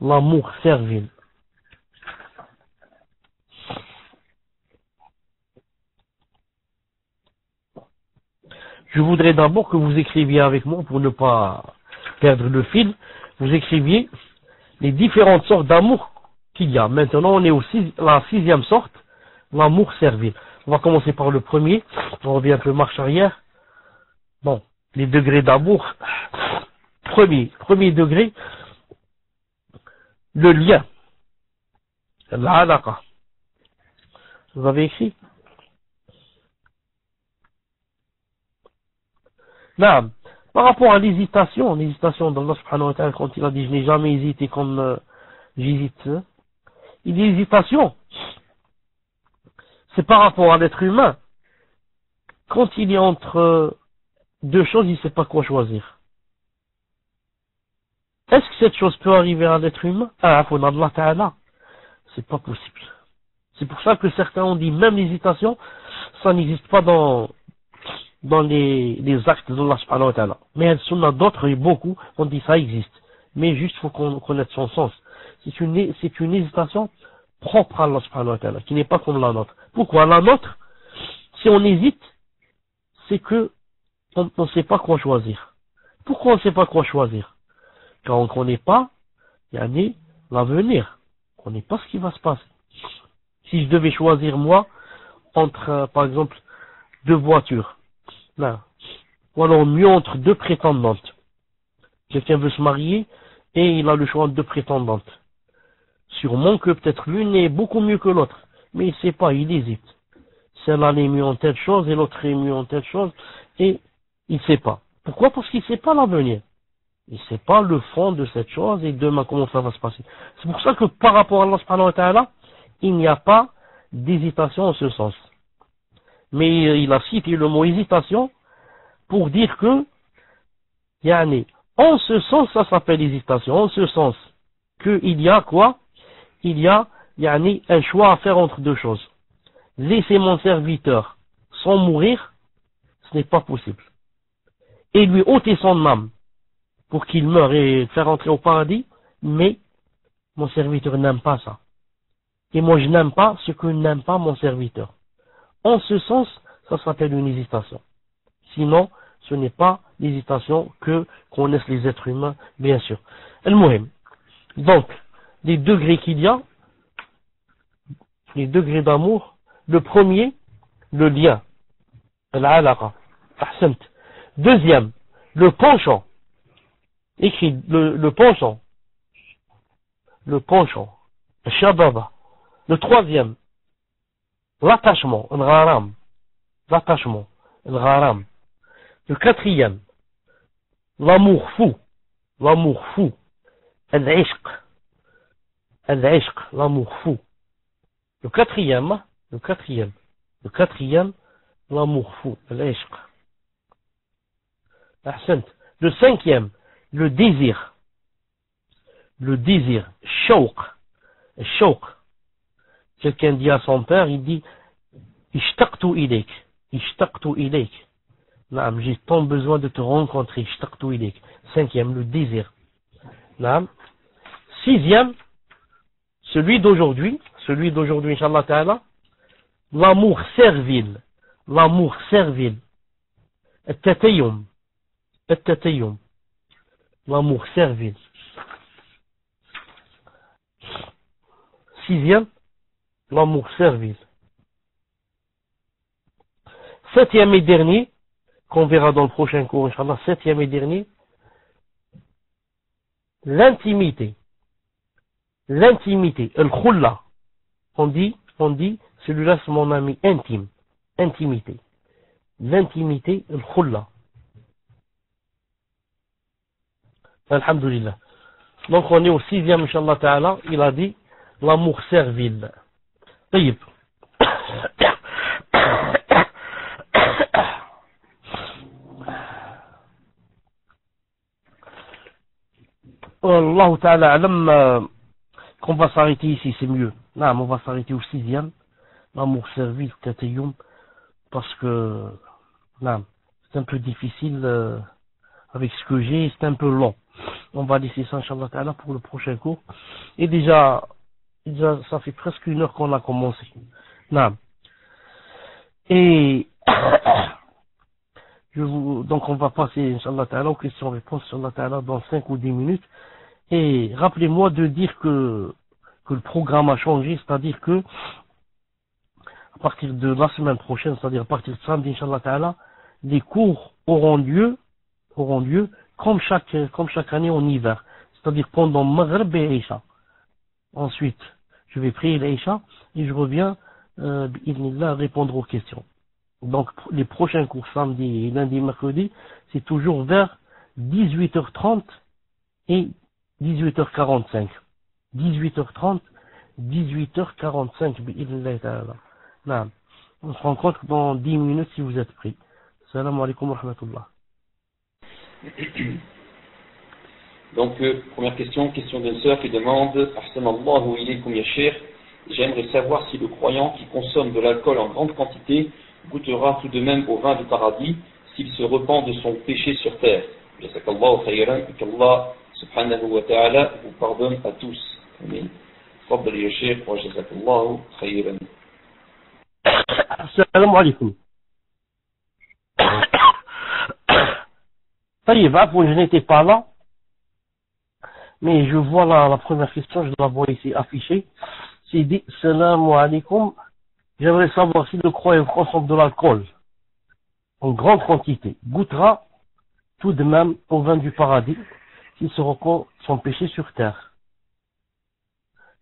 L'amour servile. Je voudrais d'abord que vous écriviez avec moi, pour ne pas perdre le fil, vous écriviez les différentes sortes d'amour qu'il y a. Maintenant, on est aussi la sixième sorte, l'amour servile. On va commencer par le premier, on revient un peu marche arrière. Bon, les degrés d'amour. Premier degré, le lien. L'alaqa. Vous avez écrit? Là, par rapport à l'hésitation d'Allah subhanahu wa ta'ala, quand il a dit je n'ai jamais hésité comme j'hésite, il dit hésitation, c'est par rapport à l'être humain. Quand il est entre deux choses, il ne sait pas quoi choisir. Est-ce que cette chose peut arriver à l'être humain? Allah ta'ala, c'est pas possible. C'est pour ça que certains ont dit même l'hésitation, ça n'existe pas dans les actes d'Allah subhanahu wa ta'ala. Mais il y en a d'autres et beaucoup ont dit ça existe. Mais juste faut qu'on connaisse son sens. C'est une hésitation propre à Allah subhanahu wa ta'ala, qui n'est pas comme la nôtre. Pourquoi? La nôtre, si on hésite, c'est que on ne sait pas quoi choisir. Pourquoi on ne sait pas quoi choisir? Car on ne connaît pas, l'avenir. On ne connaît pas ce qui va se passer. Si je devais choisir moi, entre, par exemple, deux voitures, là, ou alors mieux entre deux prétendantes. Quelqu'un veut se marier et il a le choix entre deux prétendantes. Sûrement que peut-être l'une est beaucoup mieux que l'autre, mais il ne sait pas, il hésite. Celle-là est mieux en telle chose et l'autre est mieux en telle chose, et il ne sait pas. Pourquoi? Parce qu'il ne sait pas l'avenir. Il ne sait pas le fond de cette chose et demain comment ça va se passer. C'est pour ça que par rapport à Allah subhanahu wa ta'ala, il n'y a pas d'hésitation en ce sens. Mais il a cité le mot hésitation pour dire que, en ce sens, ça s'appelle hésitation, en ce sens qu'il y a quoi? Il y a, un choix à faire entre deux choses. Laisser mon serviteur sans mourir, ce n'est pas possible. Et lui ôter son âme pour qu'il meure et faire entrer au paradis, mais mon serviteur n'aime pas ça. Et moi je n'aime pas ce que n'aime pas mon serviteur. En ce sens, ça s'appelle une hésitation. Sinon, ce n'est pas l'hésitation que connaissent les êtres humains, bien sûr. Al-Muhim. Donc, les degrés qu'il y a, les degrés d'amour, le premier, le lien. Al-alaqa. Ahsant. Deuxième, le penchant. Écrit le penchant. Le penchant. Shababa. Le troisième, l'attachement. Al-gharam. L'attachement. Al-gharam. Le quatrième, l'amour fou. L'amour fou. Al-ishq. Al-ishq. L'amour fou. Le quatrième, l'amour fou. Al-ishq. Ahsant. Le cinquième, le désir. Le désir. Shawq. Shawq. Quelqu'un dit à son père, il dit, Ishtaqtu ilayk. Ishtaqtu ilayk. Naam, j'ai tant besoin de te rencontrer. Ishtaqtu ilayk. Cinquième, le désir. Naam. Sixième, celui d'aujourd'hui, Inch'Allah Ta'ala, l'amour servile. L'amour servile. At-tatayum. At-tatayum. L'amour servile. Sixième, l'amour servile. septième et dernier, qu'on verra dans le prochain cours, Inch'Allah, septième et dernier, l'intimité, al-khulla, on dit, celui-là c'est mon ami intime, intimité, l'intimité, al-khulla, alhamdulillah. Donc on est au sixième, Inch'Allah Ta'ala, il a dit, l'amour servile. طيب. Allah Ta'ala alam, qu'on va s'arrêter ici, c'est mieux. Non, on va s'arrêter au sixième, l'amour servile, tatayum, parce que, non, c'est un peu difficile avec ce que j'ai, c'est un peu long. On va laisser ça, Inch'Allah Ta'ala, pour le prochain cours. Et déjà, ça fait presque 1 heure qu'on a commencé. Non. Et, donc on va passer, Inch'Allah Ta'ala, aux questions-réponses, Inch'Allah Ta'ala, dans 5 ou 10 minutes. Et rappelez-moi de dire que le programme a changé, c'est-à-dire que, à partir de la semaine prochaine, c'est-à-dire à partir de samedi, Inch'Allah Ta'ala, les cours auront lieu comme chaque année en hiver. C'est-à-dire pendant Maghrib et Isha. Ensuite, je vais prier l'Isha et je reviens, bi'idhnillah, répondre aux questions. Donc, les prochains cours samedi, lundi, mercredi, c'est toujours vers 18h30 et 18h45. 18h30, 18h45, bi'idhnillah ta'ala. Là, on se rencontre dans 10 minutes si vous êtes prêts. Salam alaikum wa rahmatullah. Donc, première question d'une sœur qui demande Ahsanallahu ilaykum ya Cheikh, j'aimerais savoir si le croyant qui consomme de l'alcool en grande quantité goûtera tout de même au vin du paradis s'il se repent de son péché sur terre. Jazakallahu khayran, et qu'Allah subhanahu wa ta'ala vous pardonne à tous. Amen. Fadl ya Cheikh wa jazakallahu khayran. Assalamu alaikum. Je n'étais pas là, mais je vois la première question, je la vois ici affichée. C'est dit, Salam alaikum, j'aimerais savoir si le croyant consomme de l'alcool en grande quantité, goûtera tout de même au vin du paradis, s'il se repent son péché sur terre.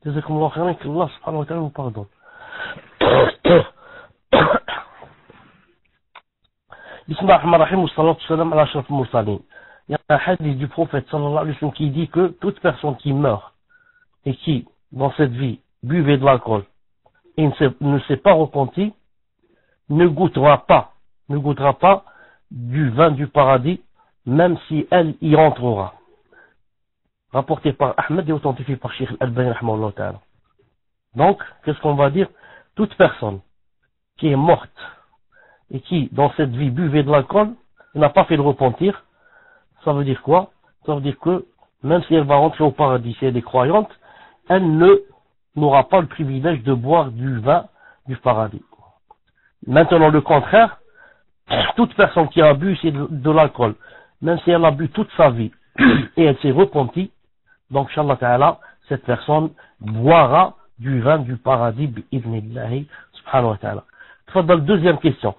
Jazakumullah khairan, qu'Allah subhanahu wa ta'ala vous pardonne. Bismillah ar-Rahman ar-Rahim, wa salatu salam ala ashraf al-mursalin. Il y a un hadith du prophète sallallahu alayhi wa sallam qui dit que toute personne qui meurt et qui, dans cette vie, buvait de l'alcool et ne s'est pas repenti, ne goûtera pas du vin du paradis, même si elle y entrera. Rapporté par Ahmed et authentifié par Cheikh Al-Albani rahimahullah ta'ala. Donc, qu'est-ce qu'on va dire? Toute personne qui est morte et qui, dans cette vie, buvait de l'alcool, n'a pas fait de repentir, ça veut dire quoi? Ça veut dire que, même si elle va rentrer au paradis, si elle est croyante, elle n'aura pas le privilège de boire du vin du paradis. Maintenant, le contraire, toute personne qui a bu de l'alcool, même si elle a bu toute sa vie, et elle s'est repentie, donc, Inch'Allah Ta'ala, cette personne boira du vin du paradis, bi'idhnillahi, subhanahu wa ta'ala. Tfaddal, deuxième question.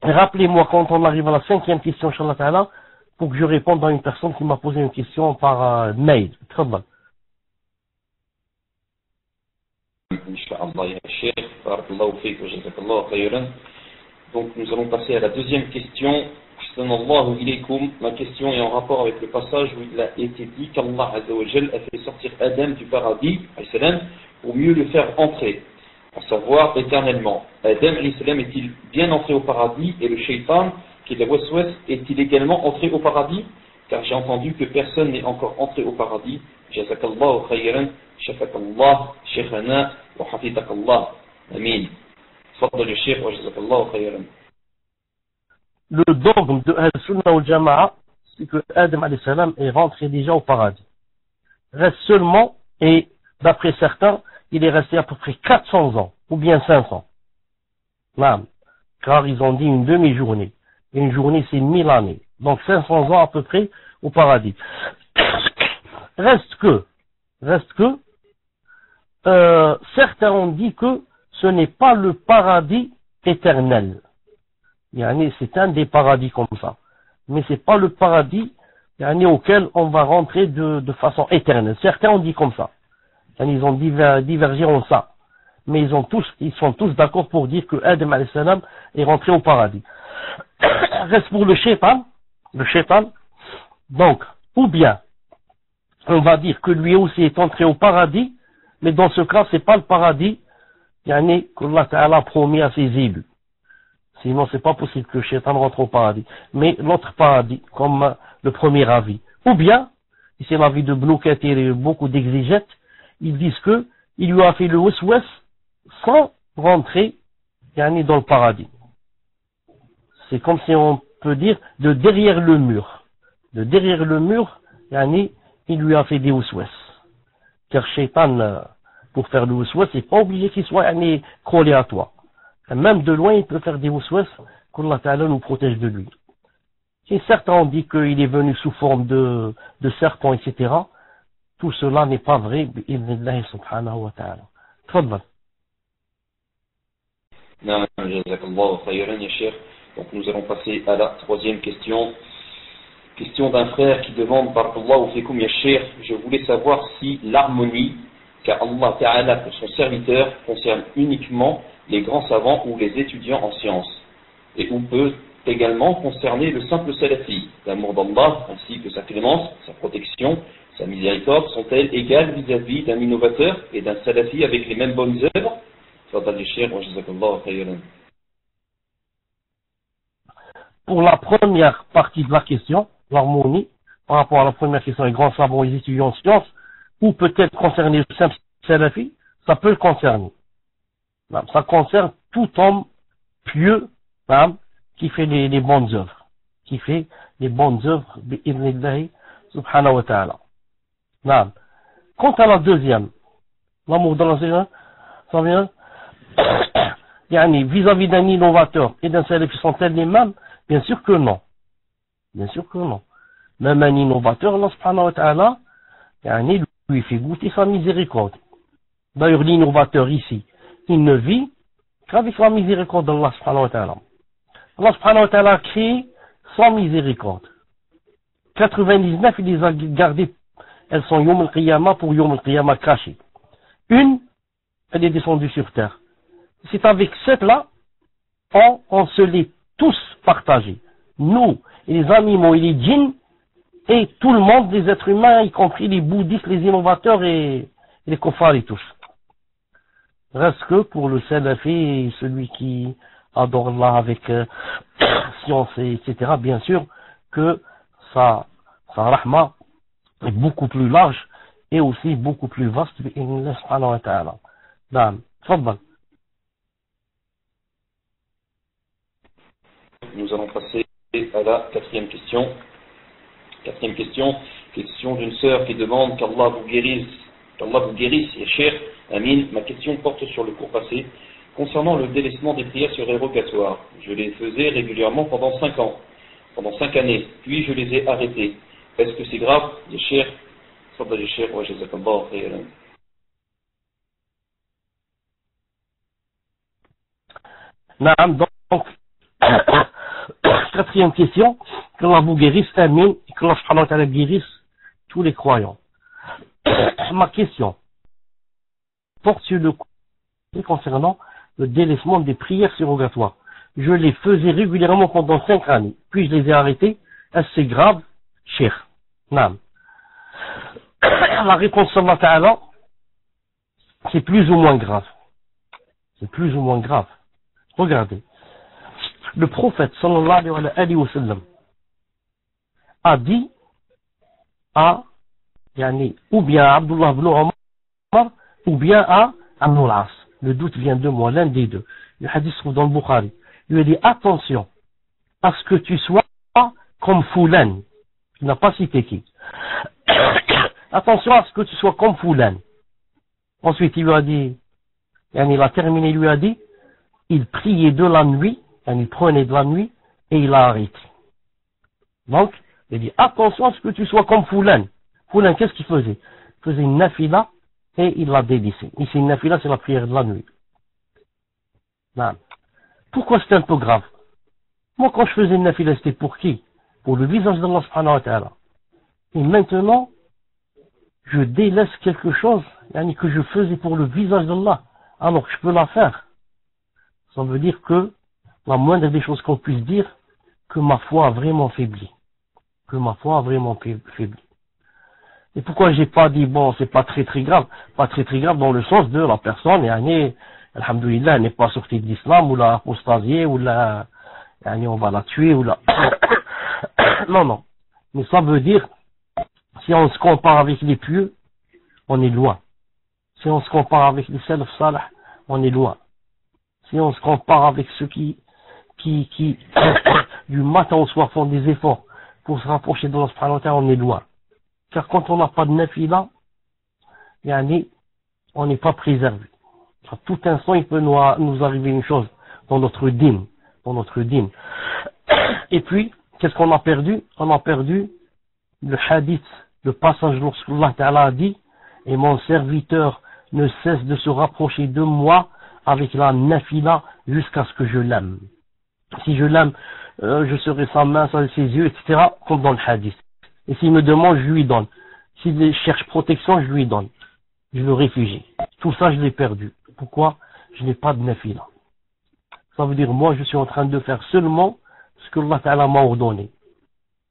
Rappelez-moi quand on arrive à la 5e question, Inch'Allah Ta'ala, pour que je réponde à une personne qui m'a posé une question par mail. Tfaddal. Inch'Allah ya Cheikh, barakallahu fik wa jazakallahu khayran. Donc nous allons passer à la deuxième question. Ahsanallahu ilaykum. Ma question est en rapport avec le passage où il a été dit qu'Allah Azza wa Jal a fait sortir Adam du paradis, pour mieux le faire entrer, à savoir éternellement. Adam est-il bien entré au paradis et le shaitan, qui est la waswas, est-il également entré au paradis? Car j'ai entendu que personne n'est encore entré au paradis. Jazakallahu khayran, shafakallah, shaykhana, wa hafitakallah. Amin. Fadl le shaykh wa jazakallahu khayran. Le dogme de Al-Sunnah wal-Jama'a, c'est que Adam alayhi salam est rentré déjà au paradis. Reste seulement, et d'après certains, il est resté à peu près 400 ans, ou bien 500. Même, car ils ont dit une demi-journée. Et une journée, c'est 1000 années. Donc 500 ans à peu près au paradis. Reste que, certains ont dit que ce n'est pas le paradis éternel. c'est un des paradis comme ça. Mais c'est pas le paradis auquel on va rentrer de façon éternelle. Certains ont dit comme ça. Ils ont divergé en ça. Mais ils sont tous d'accord pour dire que Adam alayhi salam est rentré au paradis. Reste pour le shaitan. Donc, ou bien, on va dire que lui aussi est entré au paradis, mais dans ce cas, c'est pas le paradis, qu'Allah Ta'ala a promis à ses élus. Sinon, c'est pas possible que le shaitan rentre au paradis. Mais l'autre paradis, comme le premier avis. Ou bien, et c'est l'avis de Ibn Kathir et beaucoup d'exégètes, ils disent que il lui a fait le waswas sans rentrer, dans le paradis. C'est comme si on peut dire de derrière le mur. De derrière le mur, il lui a fait des waswas. Car shaitan, pour faire le waswas, c'est pas obligé qu'il soit collé à toi. Même de loin, il peut faire des waswas, qu'Allah Ta'ala nous protège de lui. Et certains ont dit qu'il est venu sous forme de serpent, etc. Tout cela n'est pas vrai, bi'idhnillahi subhanahu wa ta'ala. Tfaddal. Non, jazakallahu khayran, ya cheikh. Donc nous allons passer à la troisième question. Question d'un frère qui demande, barakallahu fikum ya cheikh, je voulais savoir si l'harmonie qu'a Allah Ta'ala pour son serviteur concerne uniquement les grands savants ou les étudiants en sciences, et ou peut également concerner le simple salafi. L'amour d'Allah ainsi que sa clémence, sa protection, sa miséricorde sont-elles égales vis-à-vis d'un innovateur et d'un salafi avec les mêmes bonnes œuvres? Pour la première partie de la question, l'harmonie, par rapport à la première question, les grands savants et les étudiants en sciences, ou peut-être concerner le simple salafi, ça peut le concerner. Ça concerne tout homme pieux, qui fait les bonnes œuvres. Qui fait les bonnes œuvres, bi'idhnillahi subhanahu wa ta'ala. Quant à la deuxième, l'amour de l'enseignant, ça vient, vis-à-vis d'un innovateur et d'un salafi sont-elles les mêmes? Bien sûr que non. Bien sûr que non. Même un innovateur, Allah subhanahu wa ta'ala, lui fait goûter sa miséricorde. D'ailleurs, l'innovateur ici, il ne vit qu'avec la miséricorde d'Allah subhanahu wa ta'ala. Allah subhanahu wa ta'ala a créé sans miséricorde. 99, il les a gardées. Elles sont Yom al-Qiyamah pour Yom al-Qiyamah cachées. Une, elle est descendue sur terre. C'est avec cette là, on se l'est tous partagés. Nous, et les animaux et les djinns, et tout le monde, les êtres humains, y compris les bouddhistes, les innovateurs et les kuffars et tous. Reste que pour le salafi, celui qui adore Allah avec science, etc., bien sûr que sa rahma est beaucoup plus large et aussi beaucoup plus vaste. Nous allons passer à la quatrième question. Quatrième question, question d'une sœur qui demande qu'Allah vous guérisse, ya cheikh, amin. Ma question porte sur le cours passé concernant le délaissement des prières surérogatoires. Je les faisais régulièrement pendant 5 ans, pendant 5 années, puis je les ai arrêtés. Est-ce que c'est grave, ya cheikh? Fadal ya cheikh, wa jazakallahu khayran. Naam, donc, quatrième question, que Allah vous guérisse, amin, et que Allah subhanahu wa ta'ala guérisse tous les croyants. Ma question porte sur le coup concernant le délaissement des prières surrogatoires. Je les faisais régulièrement pendant 5 années, puis je les ai arrêtés. Est-ce que c'est grave, cher? Naam. La réponse de Allah Ta'ala, c'est plus ou moins grave. C'est plus ou moins grave. Regardez. Le prophète sallallahu alayhi wa sallam a dit à ou bien à Abdullah ibn Omar ou bien à Ibn al-As. Le doute vient de moi, l'un des deux. Le hadith se trouve dans le Bukhari. Il lui a dit attention à ce que tu sois comme Foulan. Il n'a pas cité qui. Attention à ce que tu sois comme Foulan. Ensuite il lui a dit, il a terminé, il lui a dit, il priait de la nuit, il prenait de la nuit et il a arrêté. Donc, il dit attention à ce que tu sois comme Foulan. Foulan, qu'est-ce qu'il faisait? Il faisait une nafila et il l'a délaissé. Ici, une nafila, c'est la prière de la nuit. Non. Pourquoi c'est un peu grave? Moi, quand je faisais une nafila, c'était pour qui? Pour le visage d'Allah subhanahu wa ta'ala. Et maintenant, je délaisse quelque chose que je faisais pour le visage d'Allah, alors que je peux la faire. Ça veut dire que la moindre des choses qu'on puisse dire, que ma foi a vraiment faibli. Que ma foi a vraiment faibli. Et pourquoi j'ai pas dit, bon, c'est pas très très grave. Pas très très grave dans le sens de la personne, alhamdoulilah, elle n'est pas sortie de l'islam, ou la apostasiée, ou la, on va la tuer, ou la... Non, non. Mais ça veut dire, si on se compare avec les pieux, on est loin. Si on se compare avec les salaf salih, on est loin. Si on se compare avec ceux qui du matin au soir font des efforts pour se rapprocher de Allah subhanahu wa ta'ala, on est loin. Car quand on n'a pas de nafila, on n'est pas préservé. À tout instant, il peut nous arriver une chose dans notre dîme. Et puis, qu'est-ce qu'on a perdu? On a perdu le hadith, le passage lorsque Allah Ta'ala a dit, et mon serviteur ne cesse de se rapprocher de moi avec la nafila jusqu'à ce que je l'aime. Si je l'aime, je serai sa main, ses yeux, etc., comme dans le hadith. Et s'il me demande, je lui donne. S'il cherche protection, je lui donne. Je le réfugie. Tout ça, je l'ai perdu. Pourquoi? Je n'ai pas de nafila. Ça veut dire, moi, je suis en train de faire seulement ce que Allah Ta'ala m'a ordonné.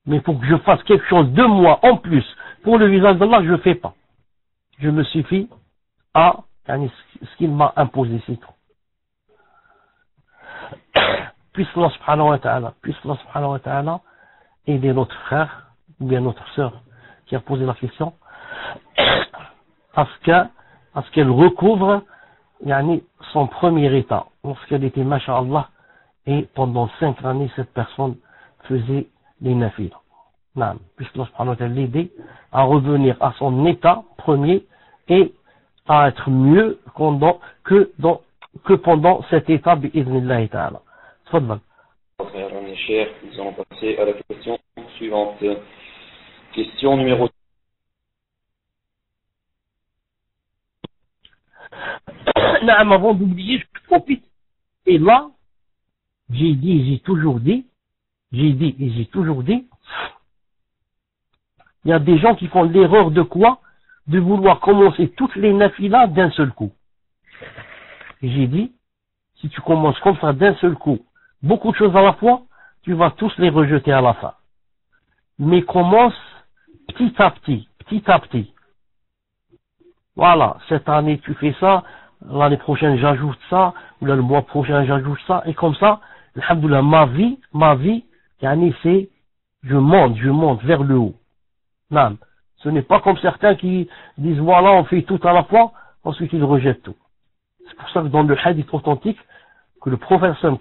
Mais pour que je fasse quelque chose de moi en plus pour le visage d'Allah, je ne fais pas. Je me suffis à ce qu'il m'a imposé, c'est tout. Puisse Allah subhanahu wa ta'ala aider notre frère ou bien notre sœur qui a posé la question à ce qu'elle recouvre son premier état lorsqu'elle était masha'Allah, et pendant 5 années cette personne faisait les nafilas. Puisse Allah subhanahu wa ta'ala l'aider à revenir à son état premier et à être mieux que pendant cet état bi'idhnillahi ta'ala. Tfadhal. Nous allons passer à la question suivante. Question numéro 2. Avant d'oublier, je profite. Et là, j'ai toujours dit, il y a des gens qui font l'erreur de quoi? De vouloir commencer toutes les nafilas d'un seul coup. Et j'ai dit, si tu commences comme ça d'un seul coup, beaucoup de choses à la fois, tu vas tous les rejeter à la fin. Mais commence petit à petit. Voilà, cette année tu fais ça, l'année prochaine j'ajoute ça, ou là, le mois prochain j'ajoute ça, et comme ça, alhamdoulilah, ma vie, c'est, je monte vers le haut. Non, ce n'est pas comme certains qui disent, voilà, on fait tout à la fois, ensuite ils rejettent tout. C'est pour ça que dans le hadith authentique, que le prophète le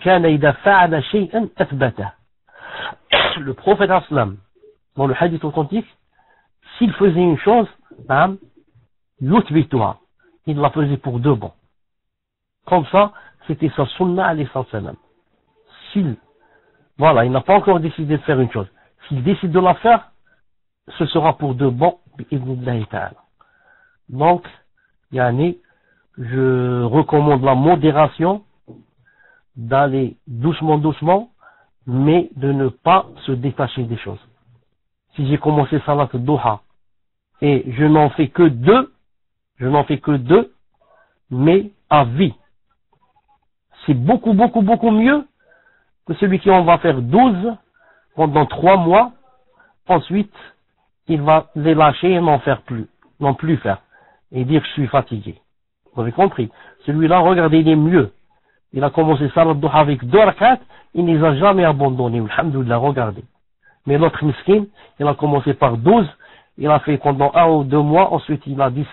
prophète dans le hadith authentique, s'il faisait une chose, il la faisait pour de bon. Comme ça, c'était sa sunnah alayhi salam. Il n'a pas encore décidé de faire une chose. S'il décide de la faire, ce sera pour de bon, bi'idhnillahi ta'ala. Donc, je recommande la modération, d'aller doucement, mais de ne pas se détacher des choses. Si j'ai commencé salat duha, et je n'en fais que deux, mais à vie, c'est beaucoup mieux que celui qui en va faire 12 pendant 3 mois, ensuite, il va les lâcher et n'en plus faire, et dire je suis fatigué. Vous avez compris? Celui-là, regardez, il est mieux. Il a commencé salat duha avec 2 rak'at, il ne les a jamais abandonnés. Alhamdoulilah, regardez. Mais l'autre miskin, il a commencé par 12, il a fait pendant 1 ou 2 mois, ensuite il a dit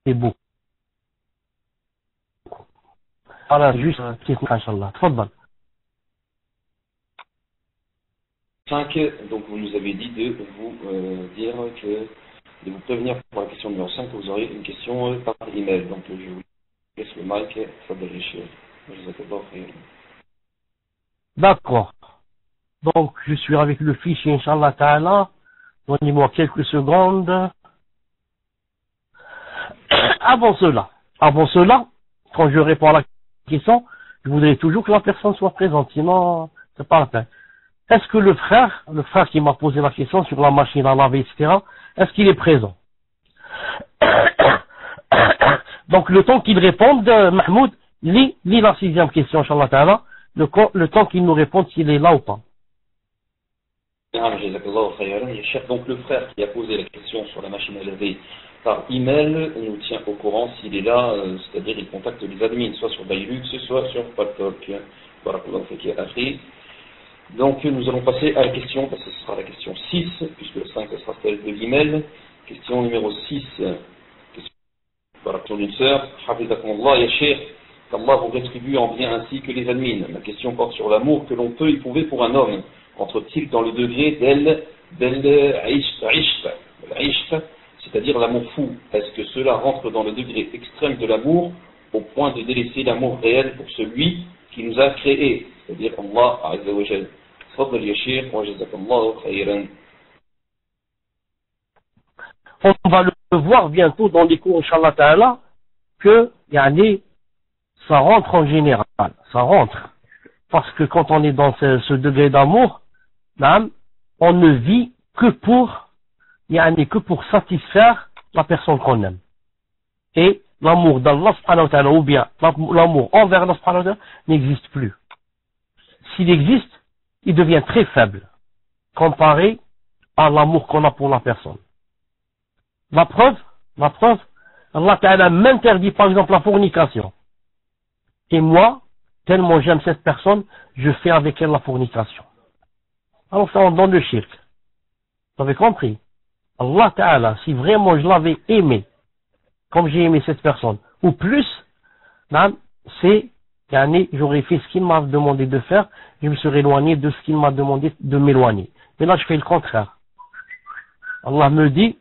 c'est beau. Voilà, juste, inshallah. Tfadhal. 5, donc vous nous avez dit de vous dire de vous prévenir pour la question numéro 5 que vous aurez une question par email. Donc je vous laisse le mic, Fadhal Cheikh. D'accord. Donc, je suis avec le fichier, Inch'Allah Ta'ala. Donnez-moi quelques secondes. Avant cela, quand je réponds à la question, je voudrais toujours que la personne soit présente, sinon, c'est pas la peine. est-ce que le frère qui m'a posé la question sur la machine à laver, etc., est-ce qu'il est présent? Donc le temps qu'il réponde, Mahmoud, lis la 6e question, Inch'Allah Ta'ala, le temps qu'il nous réponde s'il est là ou pas. Donc le frère qui a posé la question sur la machine à laver par email nous tient au courant s'il est là, c'est-à-dire il contacte les admins, soit sur Bailux, soit sur Paltalk. Donc nous allons passer à la question, parce que ce sera la question 6, puisque la 5 sera celle de l'email. Question numéro 6, question d'une sœur, Hafizakumullah ya Cheikh, qu'Allah vous rétribue en bien ainsi que les admins. Ma question porte sur l'amour que l'on peut éprouver pour un homme. Entre-t-il dans le degré d'Ishq, c'est-à-dire l'amour fou? Est-ce que cela rentre dans le degré extrême de l'amour, au point de délaisser l'amour réel pour celui qui nous a créés, c'est-à-dire Allah Azza wa Jal? Fadl ya Cheikh wa jazakallahu khayran. On va le voir bientôt dans les cours, Inch'Allah Ta'ala, que ça rentre en général, ça rentre. Parce que quand on est dans ce degré d'amour, on ne vit que pour satisfaire la personne qu'on aime. Et l'amour d'Allah subhanahu wa ta'ala, ou bien l'amour envers Allah subhanahu wa ta'ala, n'existe plus. S'il existe, il devient très faible, comparé à l'amour qu'on a pour la personne. La preuve, Allah Ta'ala m'interdit par exemple la fornication. Et moi, tellement j'aime cette personne, je fais avec elle la fornication. Alors ça, on donne le shirk. Vous avez compris? Allah Ta'ala, si vraiment je l'avais aimé, comme j'ai aimé cette personne, ou plus, j'aurais fait ce qu'il m'a demandé de faire, je me serais éloigné de ce qu'il m'a demandé de m'éloigner. Mais là, je fais le contraire. Allah me dit,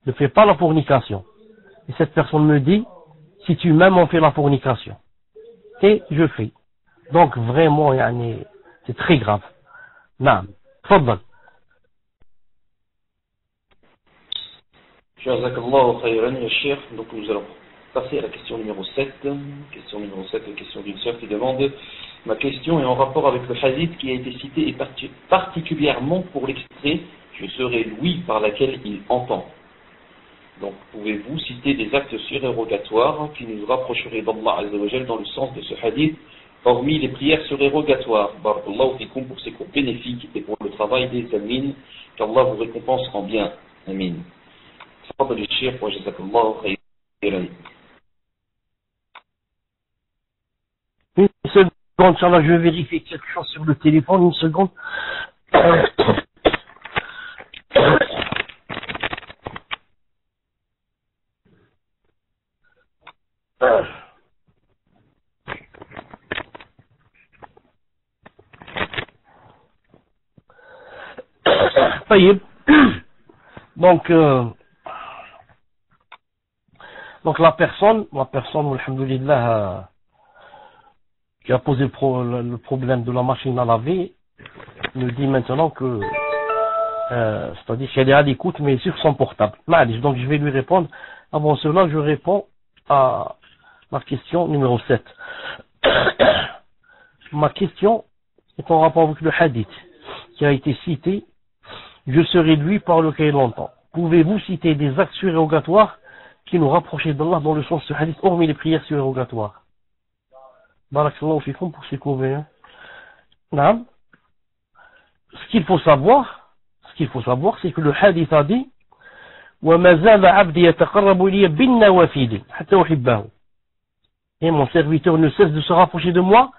ne fais pas la fornication. Et cette personne me dit, si tu m'aimes, on fait la fornication. Et je fais. Donc vraiment, c'est très grave. Naam. Tfaddal. Jazakallahu khayran ya Cheikh. Donc nous allons passer à la question numéro 7. Question numéro 7, la question d'une sœur qui demande: ma question est en rapport avec le hadith qui a été cité et particulièrement pour l'extrait je serai l'ouïe par laquelle il entend. Donc, pouvez-vous citer des actes surérogatoires qui nous rapprocheraient d'Allah Azza wa Jal dans le sens de ce hadith, hormis les prières surérogatoires? Barakallahu fikum pour ces cours bénéfiques et pour le travail des amines, qu'Allah vous récompense en bien. Amin. Fadl al-Cheikh wa jazakallahu khayran. Une seconde, Inch'Allah, je vais vérifier quelque chose sur le téléphone, une seconde. Donc la personne, alhamdulillah, qui a posé le problème de la machine à laver, me dit maintenant que, c'est-à-dire qu'elle est à l'écoute, mais sur son portable. Donc je vais lui répondre. Avant cela, je réponds à la question numéro 7. Ma question est en rapport avec le hadith qui a été cité. Je serai lui par lequel il entend. Pouvez-vous citer des actes surérogatoires qui nous rapprochaient d'Allah dans le sens de ce hadith, hormis les prières surérogatoires? Barakallahu fikum pour ces cours. Ce qu'il faut savoir, c'est que le hadith a dit وَمَا زَالَ عَبْدِي يَتَقَرَّبُ إِلَيَّ بِالنَّوَافِلِ حَتَّى أُحِبَّهُ. Et mon serviteur ne cesse de se rapprocher de moi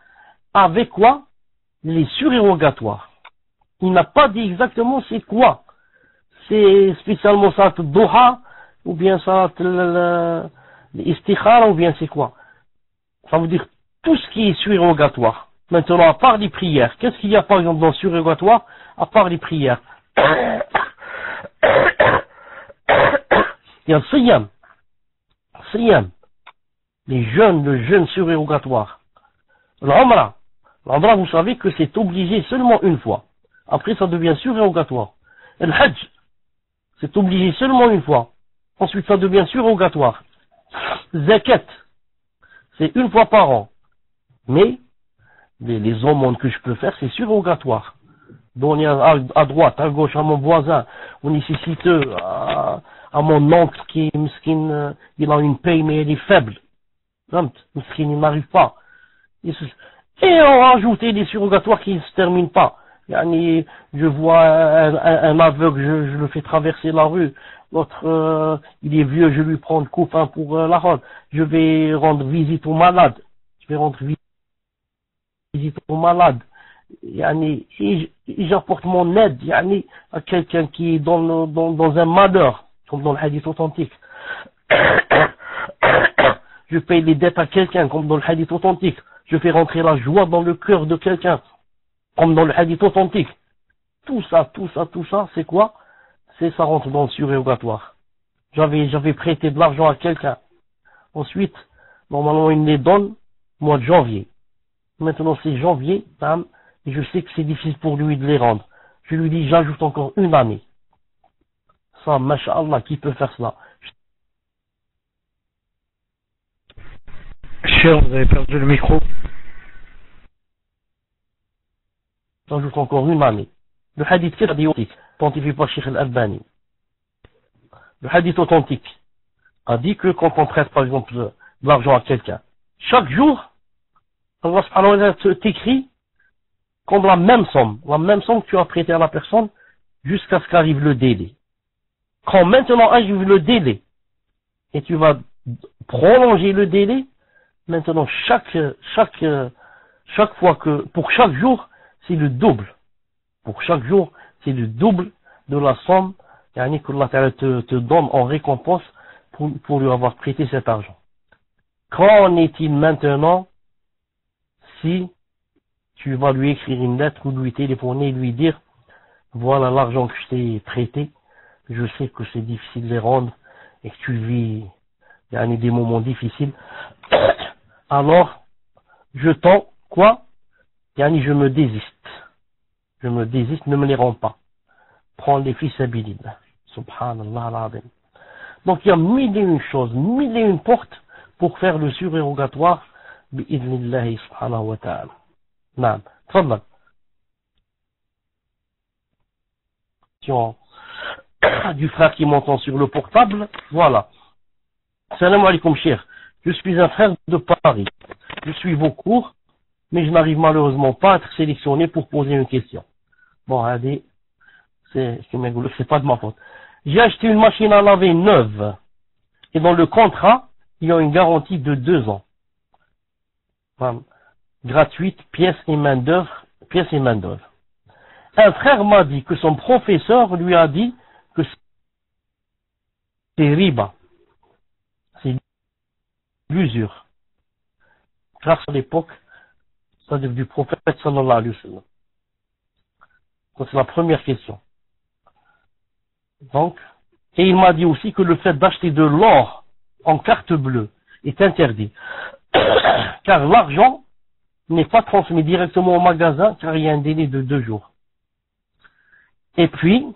avec quoi? Les surérogatoires. Il n'a pas dit exactement c'est quoi. C'est spécialement salat al-duha, ou bien salat al-istikhara, ou bien c'est quoi. Ça veut dire tout ce qui est surérogatoire. Maintenant, à part les prières, qu'est-ce qu'il y a par exemple dans le surérogatoire, à part les prières? Il y a le siyam, le jeûne surérogatoire. L'umrah, vous savez que c'est obligé seulement une fois. Après, ça devient surérogatoire. Le hajj, c'est obligé seulement une fois. Ensuite, ça devient surérogatoire. Zakat, c'est une fois par an. Mais, les aumônes que je peux faire, c'est surérogatoire. donner à droite, à gauche, à mon voisin, au nécessiteux, à mon oncle qui est miskin, il a une paye mais elle est faible. Miskin, il n'arrive pas. Et on rajoute des surrogatoires qui ne se terminent pas. Yani, je vois un aveugle, je le fais traverser la rue. L'autre, il est vieux, je lui prends le copain pour la rendre. Je vais rendre visite aux malades. Je vais rendre visite aux malades. Yani, et j'apporte mon aide yani, à quelqu'un qui est dans un malheur, comme dans le hadith authentique. Je paye les dettes à quelqu'un, comme dans le hadith authentique. Je fais rentrer la joie dans le cœur de quelqu'un, comme dans le hadith authentique. Tout ça, c'est quoi? C'est ça rentre dans le surérogatoire. J'avais prêté de l'argent à quelqu'un. Ensuite, normalement, il me les donne au mois de janvier. Maintenant, c'est janvier, et je sais que c'est difficile pour lui de les rendre. Je lui dis, j'ajoute encore une année. Ça, masha'Allah, qui peut faire cela? Cher, vous avez perdu le micro. J'ajoute encore une année. Le hadith authentique, pontifie par Cheikh Al-Albani. Le hadith authentique a dit que quand on prête par exemple de l'argent à quelqu'un, chaque jour, Allah subhanahu wa ta'ala t'écrit comme la même somme que tu as prêté à la personne jusqu'à ce qu'arrive le délai. Quand maintenant arrive le délai et tu vas prolonger le délai, maintenant chaque fois que, pour chaque jour, c'est le double. Pour chaque jour, c'est le double de la somme qu'Allah Ta'ala te donne en récompense pour lui avoir prêté cet argent. Qu'en est-il maintenant si tu vas lui écrire une lettre ou lui téléphoner et lui dire voilà l'argent que je t'ai prêté, je sais que c'est difficile de les rendre et que tu vis des moments difficiles, alors je tends quoi? Je me désiste. Ne me les rends pas. Prends les fils sabilillah. Subhanallah al-azim. Donc il y a mille et une choses, mille et une portes pour faire le surérogatoire bi'idhnillahi subhanahu wa ta'ala. Naam. Tfadal. Du frère qui m'entend sur le portable, voilà. Salam alaikum cheikh. Je suis un frère de Paris. Je suis vos cours, mais je n'arrive malheureusement pas à être sélectionné pour poser une question. Bon, allez, c'est pas de ma faute. J'ai acheté une machine à laver neuve, et dans le contrat, il y a une garantie de 2 ans. Enfin, gratuite, pièces et main d'œuvre. Un frère m'a dit que son professeur lui a dit que c'est riba. C'est l'usure. Grâce à l'époque, c'est-à-dire du prophète sallallahu alayhi wa sallam. Donc c'est la première question. Donc, et il m'a dit aussi que le fait d'acheter de l'or en carte bleue est interdit. Car l'argent n'est pas transmis directement au magasin car il y a un délai de 2 jours. Et puis,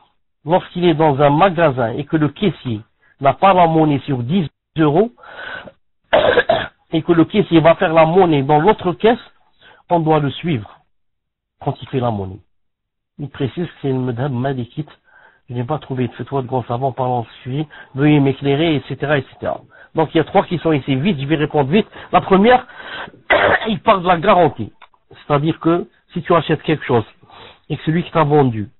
lorsqu'il est dans un magasin et que le caissier n'a pas la monnaie sur 10 euros et que le caissier va faire la monnaie dans l'autre caisse, on doit le suivre quand il fait la monnaie. Il précise que c'est une madhab malikite. Je n'ai pas trouvé de fatwa de grand savant parlant de ce sujet. Veuillez m'éclairer, etc., etc. Donc il y a 3 questions ici. Vite, je vais répondre vite. La première, il parle de la garantie. C'est-à-dire que si tu achètes quelque chose et que celui qui t'a vendu,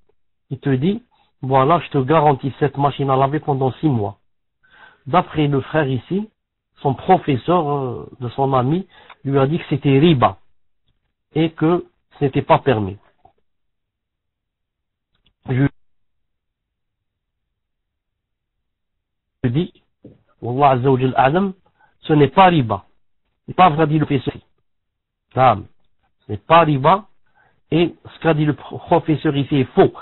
il te dit, voilà, je te garantis cette machine à laver pendant 6 mois. D'après le frère ici, son professeur de son ami lui a dit que c'était riba et que ce n'était pas permis. Je dis, Wallah Azza wa Jal A'lam, ce n'est pas riba. Ce n'est pas vrai dit le professeur. Ce n'est pas riba et ce qu'a dit le professeur ici est faux.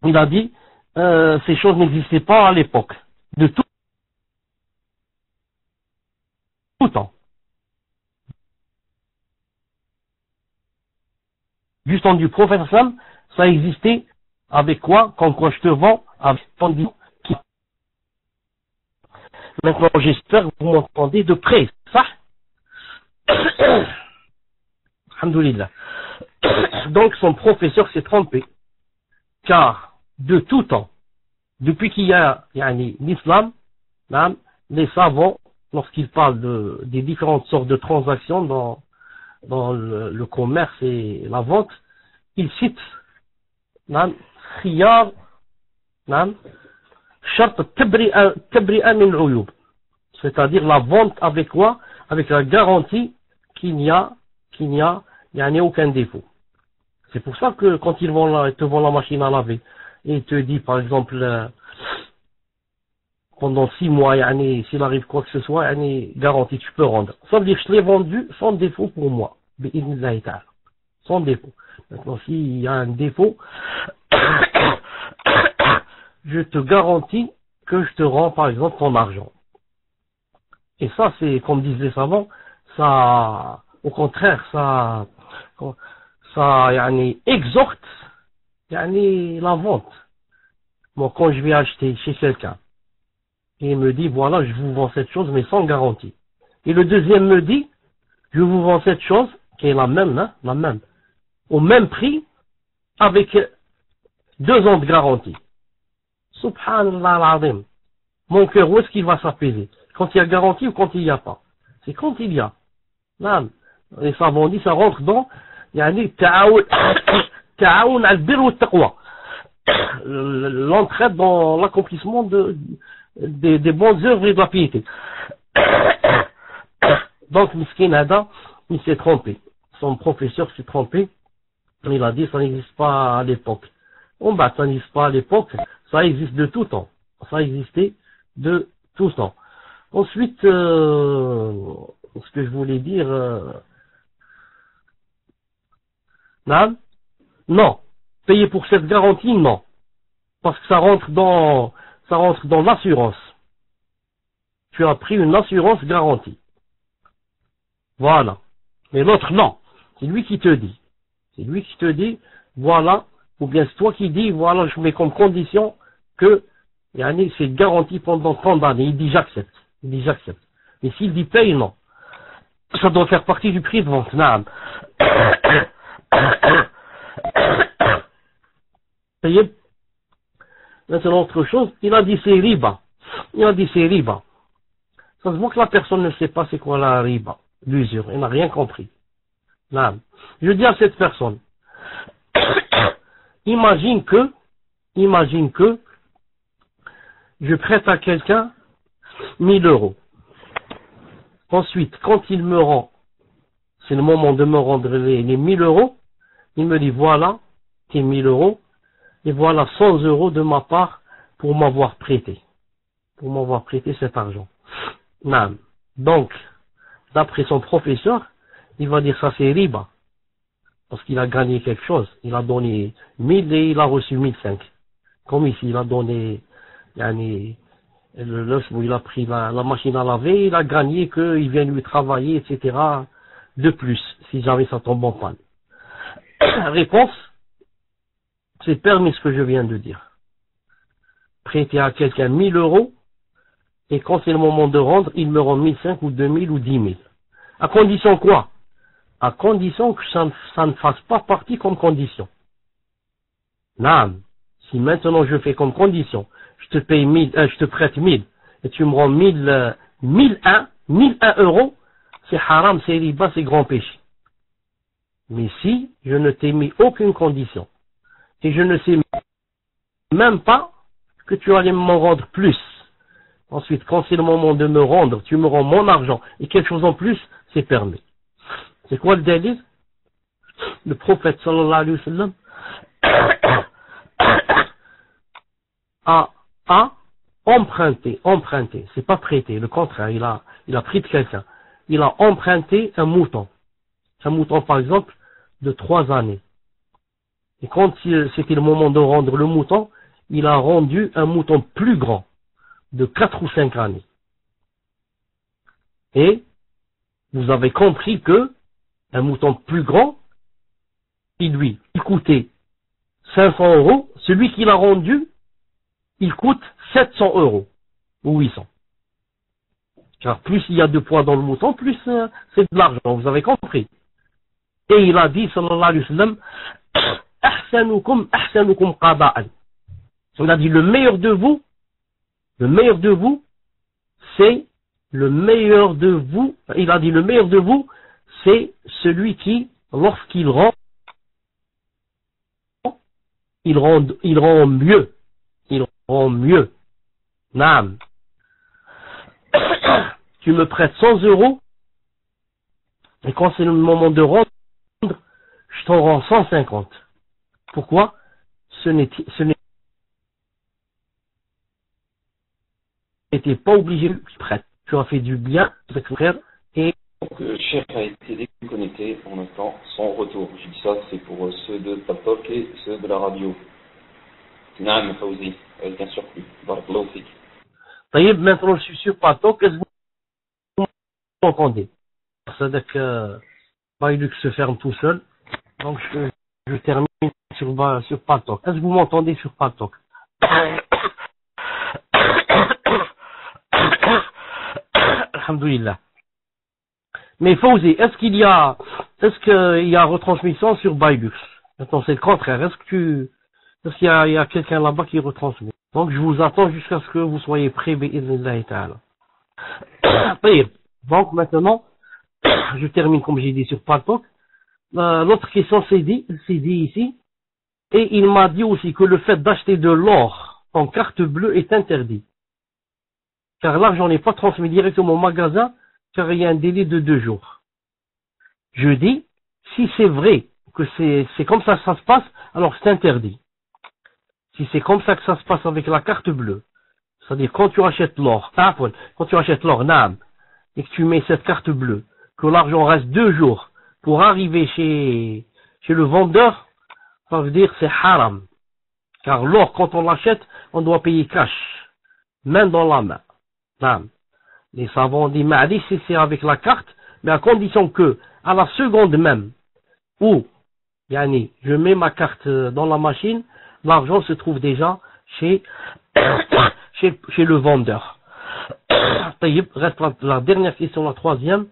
Il a dit, ces choses n'existaient pas à l'époque. De tout temps. Du temps du prophète Sam, ça existait avec quoi? Quand quoi je te vends, avec tandis qui. Maintenant, j'espère que vous m'entendez de près. Ça? Alhamdulillah. Donc son professeur s'est trompé, car de tout temps, depuis qu'il y a l'islam, les savants, lorsqu'ils parlent des différentes sortes de transactions dans le commerce et la vente, ils citent khiyar, shart tabri'a min uyub, c'est-à-dire la vente avec quoi? Avec la garantie qu'il n'y a aucun défaut. C'est pour ça que quand ils te vendent la machine à laver, et ils te disent par exemple pendant 6 mois, s'il arrive quoi que ce soit, garantie, tu peux rendre. Ça veut dire que je l'ai vendu sans défaut pour moi. Sans défaut. Maintenant, s'il y a un défaut, je te garantis que je te rends par exemple ton argent. Et ça, c'est, comme disent les savants, ça, au contraire, ça exhorte la vente. Bon, quand je vais acheter chez quelqu'un, et il me dit, voilà, je vous vends cette chose, mais sans garantie. Et le deuxième me dit, je vous vends cette chose, qui est la même, au même prix, avec 2 ans de garantie. Subhanallah al-Azim. Mon cœur, où est-ce qu'il va s'apaiser? Quand il y a garantie ou quand il n'y a pas? C'est quand il y a. Les savants disent, ça rentre dans, ta'aoun al-birr wa taqwa. L'entraide dans l'accomplissement des bonnes œuvres et de la piété. Donc, Miskin Ada, il s'est trompé. Son professeur s'est trompé. Il a dit, ça n'existe pas à l'époque. Ça n'existe pas à l'époque, ça existe de tout temps. Ça existait de tout temps. Ensuite, ce que je voulais dire, non. Payer pour cette garantie, non. Parce que ça rentre dans l'assurance. Tu as pris une assurance garantie. Voilà. Mais l'autre, non. C'est lui qui te dit. C'est lui qui te dit, voilà, ou bien c'est toi qui dis, voilà, je mets comme condition que, c'est garanti pendant tant d'années. Il dit, j'accepte. Mais s'il dit paye, non. Ça doit faire partie du prix de vente. Payez. Maintenant, autre chose, il a dit c'est riba. Ça se voit que la personne ne sait pas c'est quoi la riba, l'usure. Il n'a rien compris. Je dis à cette personne, imagine que je prête à quelqu'un 1000 euros. Ensuite, quand il me rend, c'est le moment de me rendre les 1000 euros, il me dit voilà, tes 1000 euros, et voilà 100 euros de ma part pour m'avoir prêté cet argent. Donc, d'après son professeur, il va dire ça c'est riba, parce qu'il a gagné quelque chose. Il a donné 1000 et il a reçu 1005. Comme ici, il a donné, il a pris la machine à laver, il a gagné qu'il vient lui travailler, etc. de plus, si jamais ça tombe en panne. Réponse, c'est permis ce que je viens de dire. Prêter à quelqu'un 1000 euros, et quand c'est le moment de rendre, il me rend 1005 ou 2000 ou 10 000. À condition quoi? À condition que ça ne fasse pas partie comme condition. Si maintenant je fais comme condition, je te paye 1000, je te prête 1000, et tu me rends 1001 euros, c'est haram, c'est riba, c'est grand péché. Mais si je ne t'ai mis aucune condition, et je ne sais même pas que tu allais me rendre plus, ensuite quand c'est le moment de me rendre, tu me rends mon argent, et quelque chose en plus, c'est permis. C'est quoi le délire? Le prophète sallallahu alayhi wa sallam a emprunté, c'est pas prêté, le contraire, il a pris de quelqu'un, il a emprunté un mouton par exemple de 3 années, et quand c'était le moment de rendre le mouton, il a rendu un mouton plus grand, de 4 ou 5 années, et vous avez compris que un mouton plus grand, il coûtait 500 euros, celui qui l'a rendu, il coûte 700 euros, ou 800. Car plus il y a de poids dans le mouton, plus c'est de l'argent, vous avez compris. Et il a dit, sallallahu alayhi wa sallam, ahsanukum qada'an. Il a dit, le meilleur de vous, c'est celui qui, lorsqu'il rend, il rend mieux. Naam. Tu me prêtes 100 euros, et quand c'est le moment de rendre, je t'en rends 150. Pourquoi? Ce n'était pas obligé de prêter. Tu as fait du bien, frère, et donc, Cheikh a été déconnecté en attend son retour. Je dis ça, c'est pour ceux de Tapok et ceux de la radio. Naam Fawzi, avec un surplus. Barakallahu fik. Maintenant je suis sur Patok, est-ce que vous m'entendez? C'est-à-dire que Bailux se ferme tout seul, donc je termine sur Patok. Est-ce que vous m'entendez sur Patok? Alhamdulillah. Mais Fawzi, est-ce qu'il y a retransmission sur Bailux? Maintenant c'est le contraire, est-ce qu'il y a quelqu'un là-bas qui retransmet? Donc je vous attends jusqu'à ce que vous soyez prêts, bi'idhnillahi ta'ala. Donc maintenant, je termine comme j'ai dit sur Patok. L'autre question c'est dit ici, et il m'a dit aussi que le fait d'acheter de l'or en carte bleue est interdit. Car l'argent n'est pas transmis directement au magasin, car il y a un délai de 2 jours. Je dis, si c'est vrai que c'est comme ça que ça se passe, alors c'est interdit. Si c'est comme ça que ça se passe avec la carte bleue, c'est-à-dire quand tu achètes l'or, naam, et que tu mets cette carte bleue, que l'argent reste 2 jours pour arriver chez le vendeur, ça veut dire c'est haram. Car l'or, quand on l'achète, on doit payer cash, main dans la main. Naam. Les savants disent, ma'adi, c'est avec la carte, mais à condition que, à la seconde même, où, je mets ma carte dans la machine, l'argent se trouve déjà chez le vendeur. Reste la dernière question, la troisième.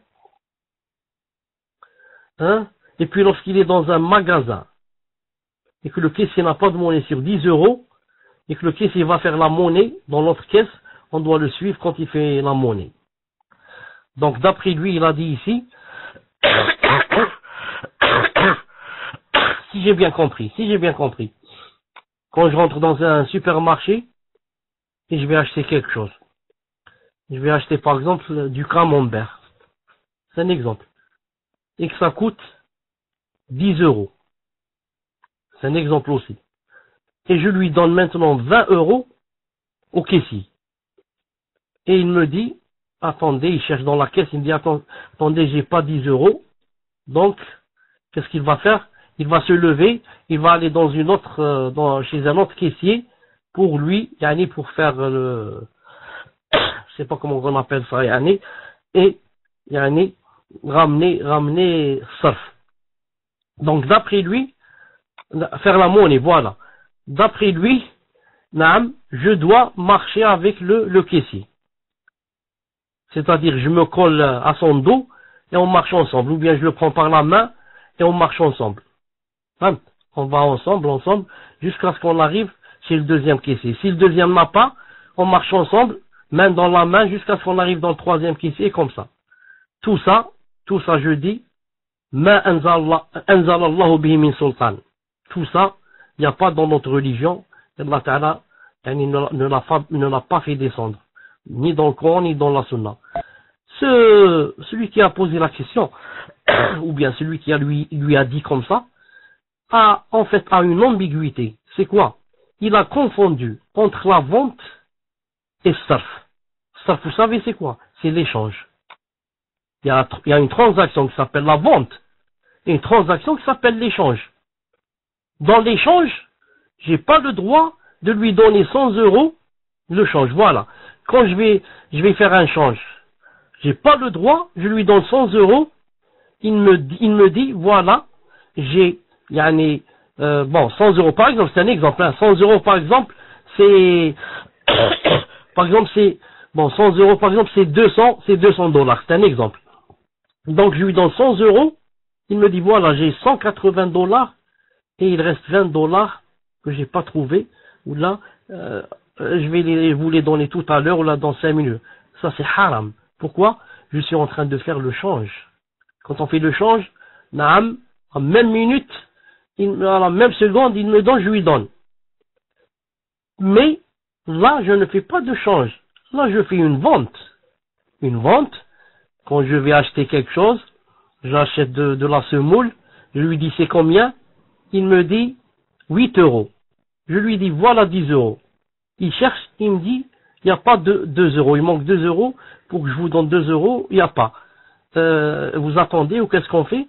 Et puis lorsqu'il est dans un magasin, et que le caissier n'a pas de monnaie sur 10 euros, et que le caissier va faire la monnaie dans l'autre caisse, on doit le suivre quand il fait la monnaie. Donc d'après lui, il a dit ici, si j'ai bien compris, quand je rentre dans un supermarché et je vais acheter quelque chose, je vais acheter par exemple du camembert, c'est un exemple, et que ça coûte 10 euros, c'est un exemple aussi, et je lui donne maintenant 20 euros au caissier, et il me dit, attendez, il cherche dans la caisse, il me dit, attendez, j'ai pas 10 euros, donc, qu'est-ce qu'il va faire? Il va se lever, il va aller dans une autre, chez un autre caissier, pour lui, pour faire le, je sais pas comment on appelle ça, et, ramener surf. Donc, d'après lui, faire la monnaie, voilà. D'après lui, je dois marcher avec le caissier. C'est-à-dire, je me colle à son dos, et on marche ensemble, ou bien je le prends par la main, et on marche ensemble. On va ensemble, jusqu'à ce qu'on arrive chez le deuxième caissier. Si le deuxième n'a pas, on marche ensemble, main dans la main, jusqu'à ce qu'on arrive dans le troisième caissier, comme ça. Tout ça, je dis, ma anzalallahu bihi min sultan. Tout ça, il n'y a pas dans notre religion, Allah Ta'ala ne l'a pas fait descendre, ni dans le Coran, ni dans la Sunna. Celui qui a posé la question, ou bien celui qui lui a dit comme ça, a une ambiguïté. C'est quoi? Il a confondu entre la vente et sarf. Sarf, vous savez c'est quoi? C'est l'échange. Il y a une transaction qui s'appelle la vente et une transaction qui s'appelle l'échange. Dans l'échange, j'ai pas le droit de lui donner 100 euros le change. Voilà. Quand je vais faire un change, j'ai pas le droit, je lui donne 100 euros, il me dit, voilà, j'ai, 100 euros par exemple, c'est un exemple, 100 euros par exemple, c'est, par exemple, c'est Bon, 100 euros par exemple, c'est 200 dollars, c'est un exemple. Donc je lui donne 100 euros, il me dit voilà, j'ai 180 dollars et il reste 20 dollars que j'ai pas trouvé, ou là, je vais vous les donner tout à l'heure ou là dans 5 minutes. Ça c'est haram. Pourquoi? Je suis en train de faire le change. Quand on fait le change, naam, en même minute, à la même seconde, il me donne, je lui donne. Mais là, je ne fais pas de change. Là, je fais une vente. Une vente, quand je vais acheter quelque chose, j'achète de la semoule, je lui dis c'est combien? Il me dit 8 euros. Je lui dis voilà 10 euros. Il cherche, il me dit il n'y a pas de 2 euros, il manque 2 euros pour que je vous donne 2 euros, il n'y a pas. Vous attendez ou qu'est-ce qu'on fait?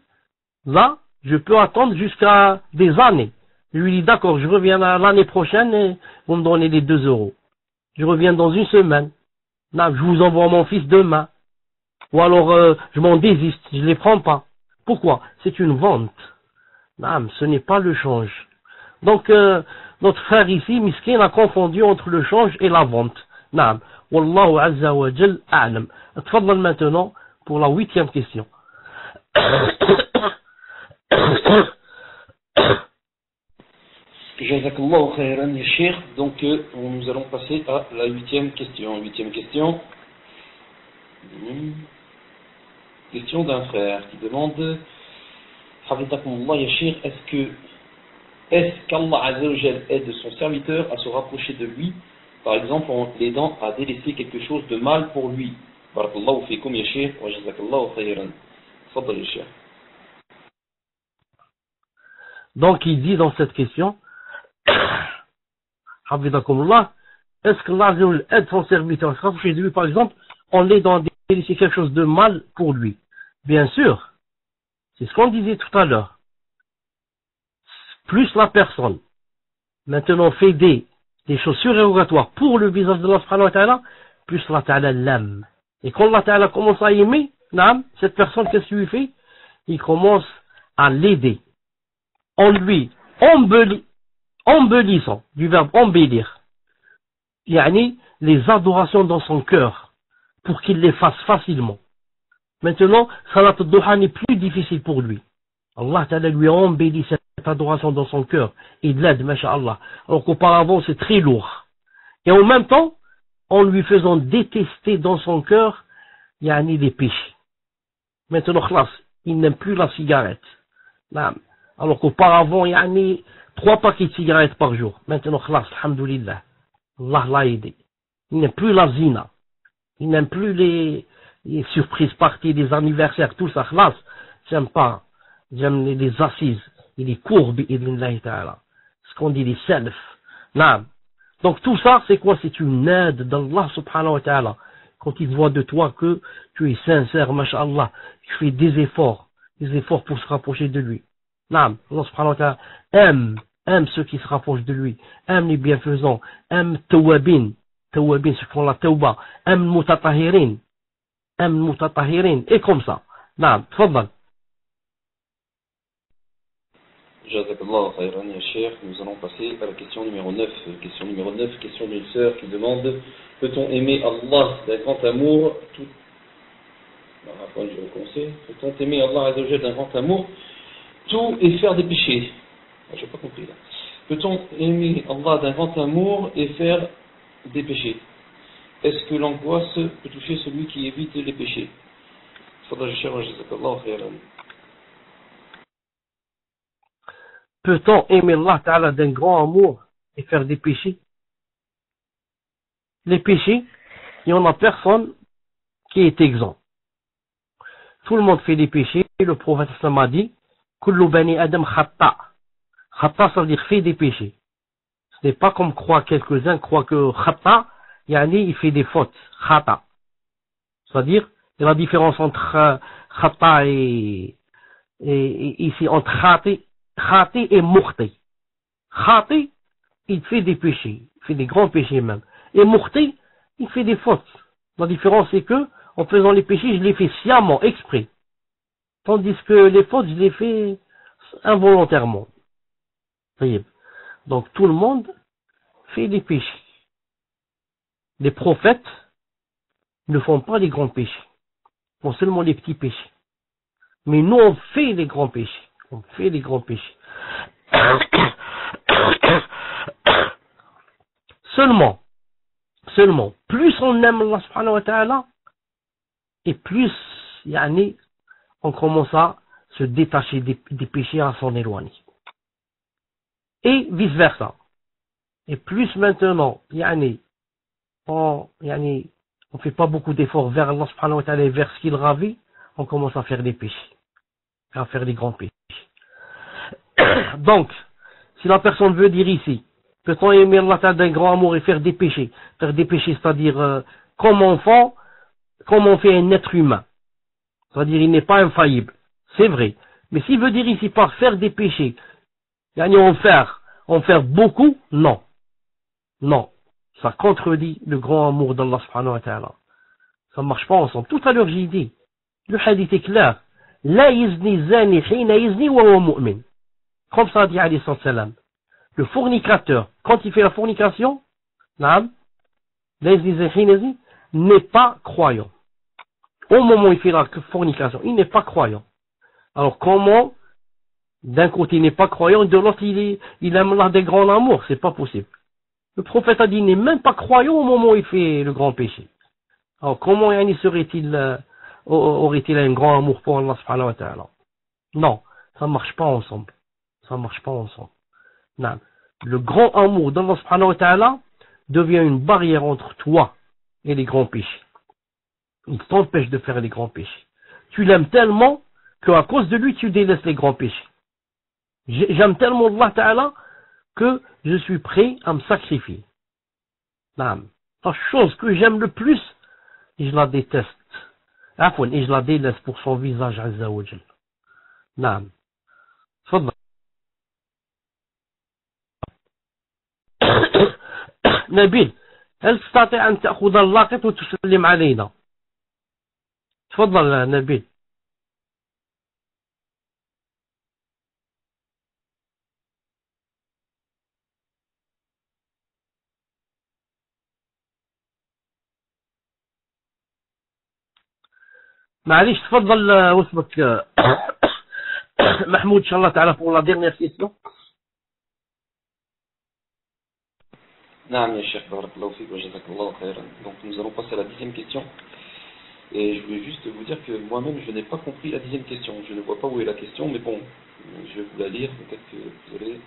Là, je peux attendre jusqu'à des années. Je lui dis d'accord, je reviens l'année prochaine et vous me donnez les 2 euros. Je reviens dans une semaine. Là, je vous envoie mon fils demain. Ou alors je m'en désiste, je ne les prends pas. Pourquoi? C'est une vente. Non, ce n'est pas le change. Donc notre frère ici, Miskin, a confondu entre le change et la vente. Non. Wallahu azza wa jal a'lam. Tfaddal maintenant pour la 8e question. Jazakallahu khairan ya Cheikh. Donc nous allons passer à la 8e question. 8e question. Question d'un frère qui demande Hafidhakumullah ya Cheikh, est-ce qu'Allah Azza wa Jal aide son serviteur à se rapprocher de lui, par exemple en l'aidant à délaisser quelque chose de mal pour lui? Barakallahu fikum ya Cheikh wa jazakallahu khairan. Tfaddal ya Cheikh. Donc il dit dans cette question, Hafidhakumullah, est-ce que Allah Azza wa Jal aide son serviteur à se rapprocher de lui, par exemple, en l'aidant à délaisser quelque chose de mal pour lui? Bien sûr, c'est ce qu'on disait tout à l'heure. Plus la personne maintenant fait des choses surérogatoires pour le visage de Allah subhanahu wa ta'ala, plus Allah ta'ala l'aime. Et quand Allah ta'ala commence à aimer, cette personne, qu'est-ce qu'il lui fait? Il commence à l'aider en lui embellissant, du verbe embellir, yani les adorations dans son cœur pour qu'il les fasse facilement. Maintenant, salat al-duha n'est plus difficile pour lui. Allah ta'ala lui a embelli cette adoration dans son cœur. Il l'aide, masha'Allah. Alors qu'auparavant, c'est très lourd. Et en même temps, en lui faisant détester dans son cœur, yani des péchés. Maintenant, khlas, il n'aime plus la cigarette. Alors qu'auparavant, yani 3 paquets de cigarettes par jour. Maintenant, khlas, alhamdoulilah. Allah l'a aidé. Il n'aime plus la zina. Il n'aime plus les surprises parties, les anniversaires, tout ça, khlas. J'aime pas. J'aime les assises et les courbes, ce qu'on dit les self. Donc tout ça, c'est quoi? C'est une aide d'Allah subhanahu wa ta'ala. Quand il voit de toi que tu es sincère, masha'Allah, tu fais des efforts pour se rapprocher de lui. Allah subhanahu wa ta'ala aime ceux qui se rapprochent de lui, aime les bienfaisants, aime tawabin, ceux qui font la tawba, aime mutatahirin, et comme ça. Tfaddal. Jazakallahu khairan ya Cheikh. Nous allons passer à la question numéro 9. Question numéro 9, question d'une sœur qui demande peut-on aimer Allah d'un grand amour tout... Peut-on aimer Allah Azza wa Jal d'un grand amour tout et faire des péchés? J'ai pas compris là. Peut-on aimer Allah d'un grand amour et faire des péchés? Est-ce que l'angoisse peut toucher celui qui évite les péchés? Fadal Cheikh wa jazakallahu khairan. Peut-on aimer Allah Ta'ala d'un grand amour et faire des péchés? Les péchés, il n'y en a personne qui est exempt. Tout le monde fait des péchés. Le prophète a dit Kullu bani Adam khata. Khata, ça veut dire fait des péchés. Ce n'est pas comme quelques-uns croient que khata, yani il fait des fautes. Khata. C'est-à-dire, il y a la différence entre khata et ici entre khati et mukhti. Khati, il fait des péchés, il fait des grands péchés même. Et mukhti, il fait des fautes. La différence c'est que, en faisant les péchés, je les fais sciemment, exprès. Tandis que les fautes, je les fais involontairement. Donc tout le monde fait des péchés. Les prophètes, ne font pas les grands péchés, font seulement les petits péchés. Mais nous, on fait les grands péchés. On fait les grands péchés. Seulement, plus on aime Allah subhanahu wa ta'ala, et plus, on commence à se détacher des péchés, à s'en éloigner. Et vice versa. Et plus maintenant, on fait pas beaucoup d'efforts vers Allah subhanahu wa ta'ala et vers ce qu'il ravit, on commence à faire des péchés. À faire des grands péchés. Donc, si la personne veut dire ici, peut-on aimer Allah ta'ala d'un grand amour et faire des péchés? Faire des péchés, c'est-à-dire, comme on fait un être humain. C'est-à-dire, il n'est pas infaillible. C'est vrai. Mais s'il veut dire ici par faire des péchés, en faire beaucoup, non. Non. Ça contredit le grand amour d'Allah subhanahu wa ta'ala. Ça ne marche pas ensemble. Tout à l'heure, j'ai dit, le hadith est clair. La yazni zani hina yazni wa huwa mu'min. Comme ça a dit alayhi salam. Le fornicateur, quand il fait la fornication, la yazni zani hina yazni, n'est pas croyant. Au moment où il fait la fornication, il n'est pas croyant. Alors comment, d'un côté il n'est pas croyant, de l'autre il aime Allah des grands amours? C'est pas possible. Le prophète a dit, il n'est même pas croyant au moment où il fait le grand péché. Alors comment aurait-il un grand amour pour Allah subhanahu wa ta'ala? Non, ça ne marche pas ensemble. Ça ne marche pas ensemble. Non. Le grand amour d'Allah subhanahu wa ta'ala devient une barrière entre toi et les grands péchés. Il t'empêche de faire les grands péchés. Tu l'aimes tellement qu'à cause de lui, tu délaisses les grands péchés. J'aime tellement Allah ta'ala que je suis prêt à me sacrifier. Non. La chose que j'aime le plus, je la déteste. Et je la délaisse pour son visage azza wa jal. Non. تفضل. نبيل هل تستطيع أن تأخذ اللاقط وتسلم علينا؟ تفضل نبيل. معليش تفضل واسمك محمود إن شاء الله تعالى pour la dernière question. Naam ya Cheikh, barakallahu fik wa jazakallahu khairan. Donc nous allons passer à la 10e question. Et je voulais juste vous dire que moi-même je n'ai pas compris la 10e question. Je ne vois pas où est la question, mais bon, je vais vous la lire, peut-être que vous allez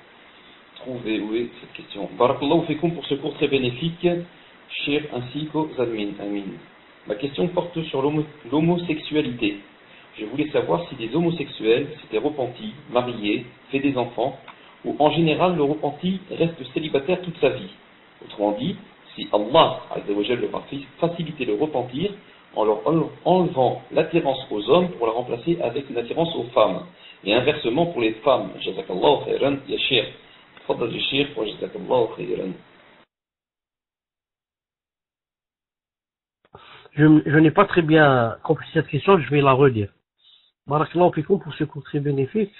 trouver où est cette question. Barakallahu fikum pour ce cours très bénéfique, Cheikh ainsi qu'aux admins. Amin. Ma question porte sur l'homosexualité. Je voulais savoir si les homosexuels s'étaient repentis, mariés, fait des enfants, ou en général le repenti reste célibataire toute sa vie. Autrement dit, si Allah Azza wa Jalla va faciliter le repentir en leur enlevant l'attirance aux hommes pour la remplacer avec une attirance aux femmes. Et inversement pour les femmes. Jazakallahu khairan ya Cheikh. Tfaddal ya Cheikh wa jazakallahu khairan. Je n'ai pas très bien compris cette question, je vais la redire. Barakallahu fikum pour ce cours très bénéfique.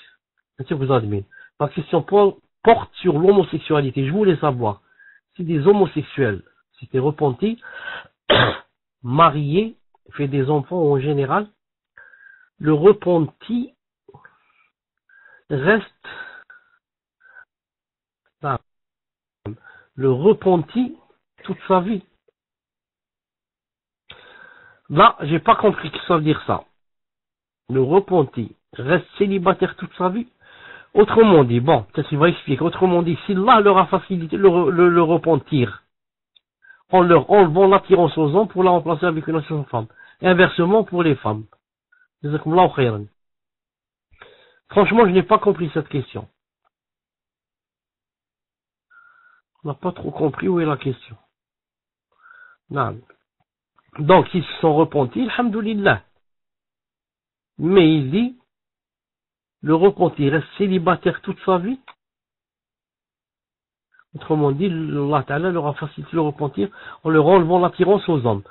Merci vous admire. Ma question porte sur l'homosexualité. Je voulais savoir si des homosexuels s'étaient repentis, mariés, fait des enfants en général, le repenti reste le repenti toute sa vie. Là, j'ai pas compris ce que ça veut dire ça. Le repenti reste célibataire toute sa vie. Autrement dit, bon, peut-être qu'il va expliquer. Autrement dit, si Allah leur a facilité le repentir, en leur enlevant l'attirance aux hommes pour la remplacer avec une attirance aux femmes. Et inversement pour les femmes. Franchement, je n'ai pas compris cette question. On n'a pas trop compris où est la question. Non. Donc, ils se sont repentis, alhamdoulilah. Mais il dit, le repenti reste célibataire toute sa vie. Autrement dit, Allah Ta'ala leur a facilité le repentir en leur enlevant l'attirance aux hommes.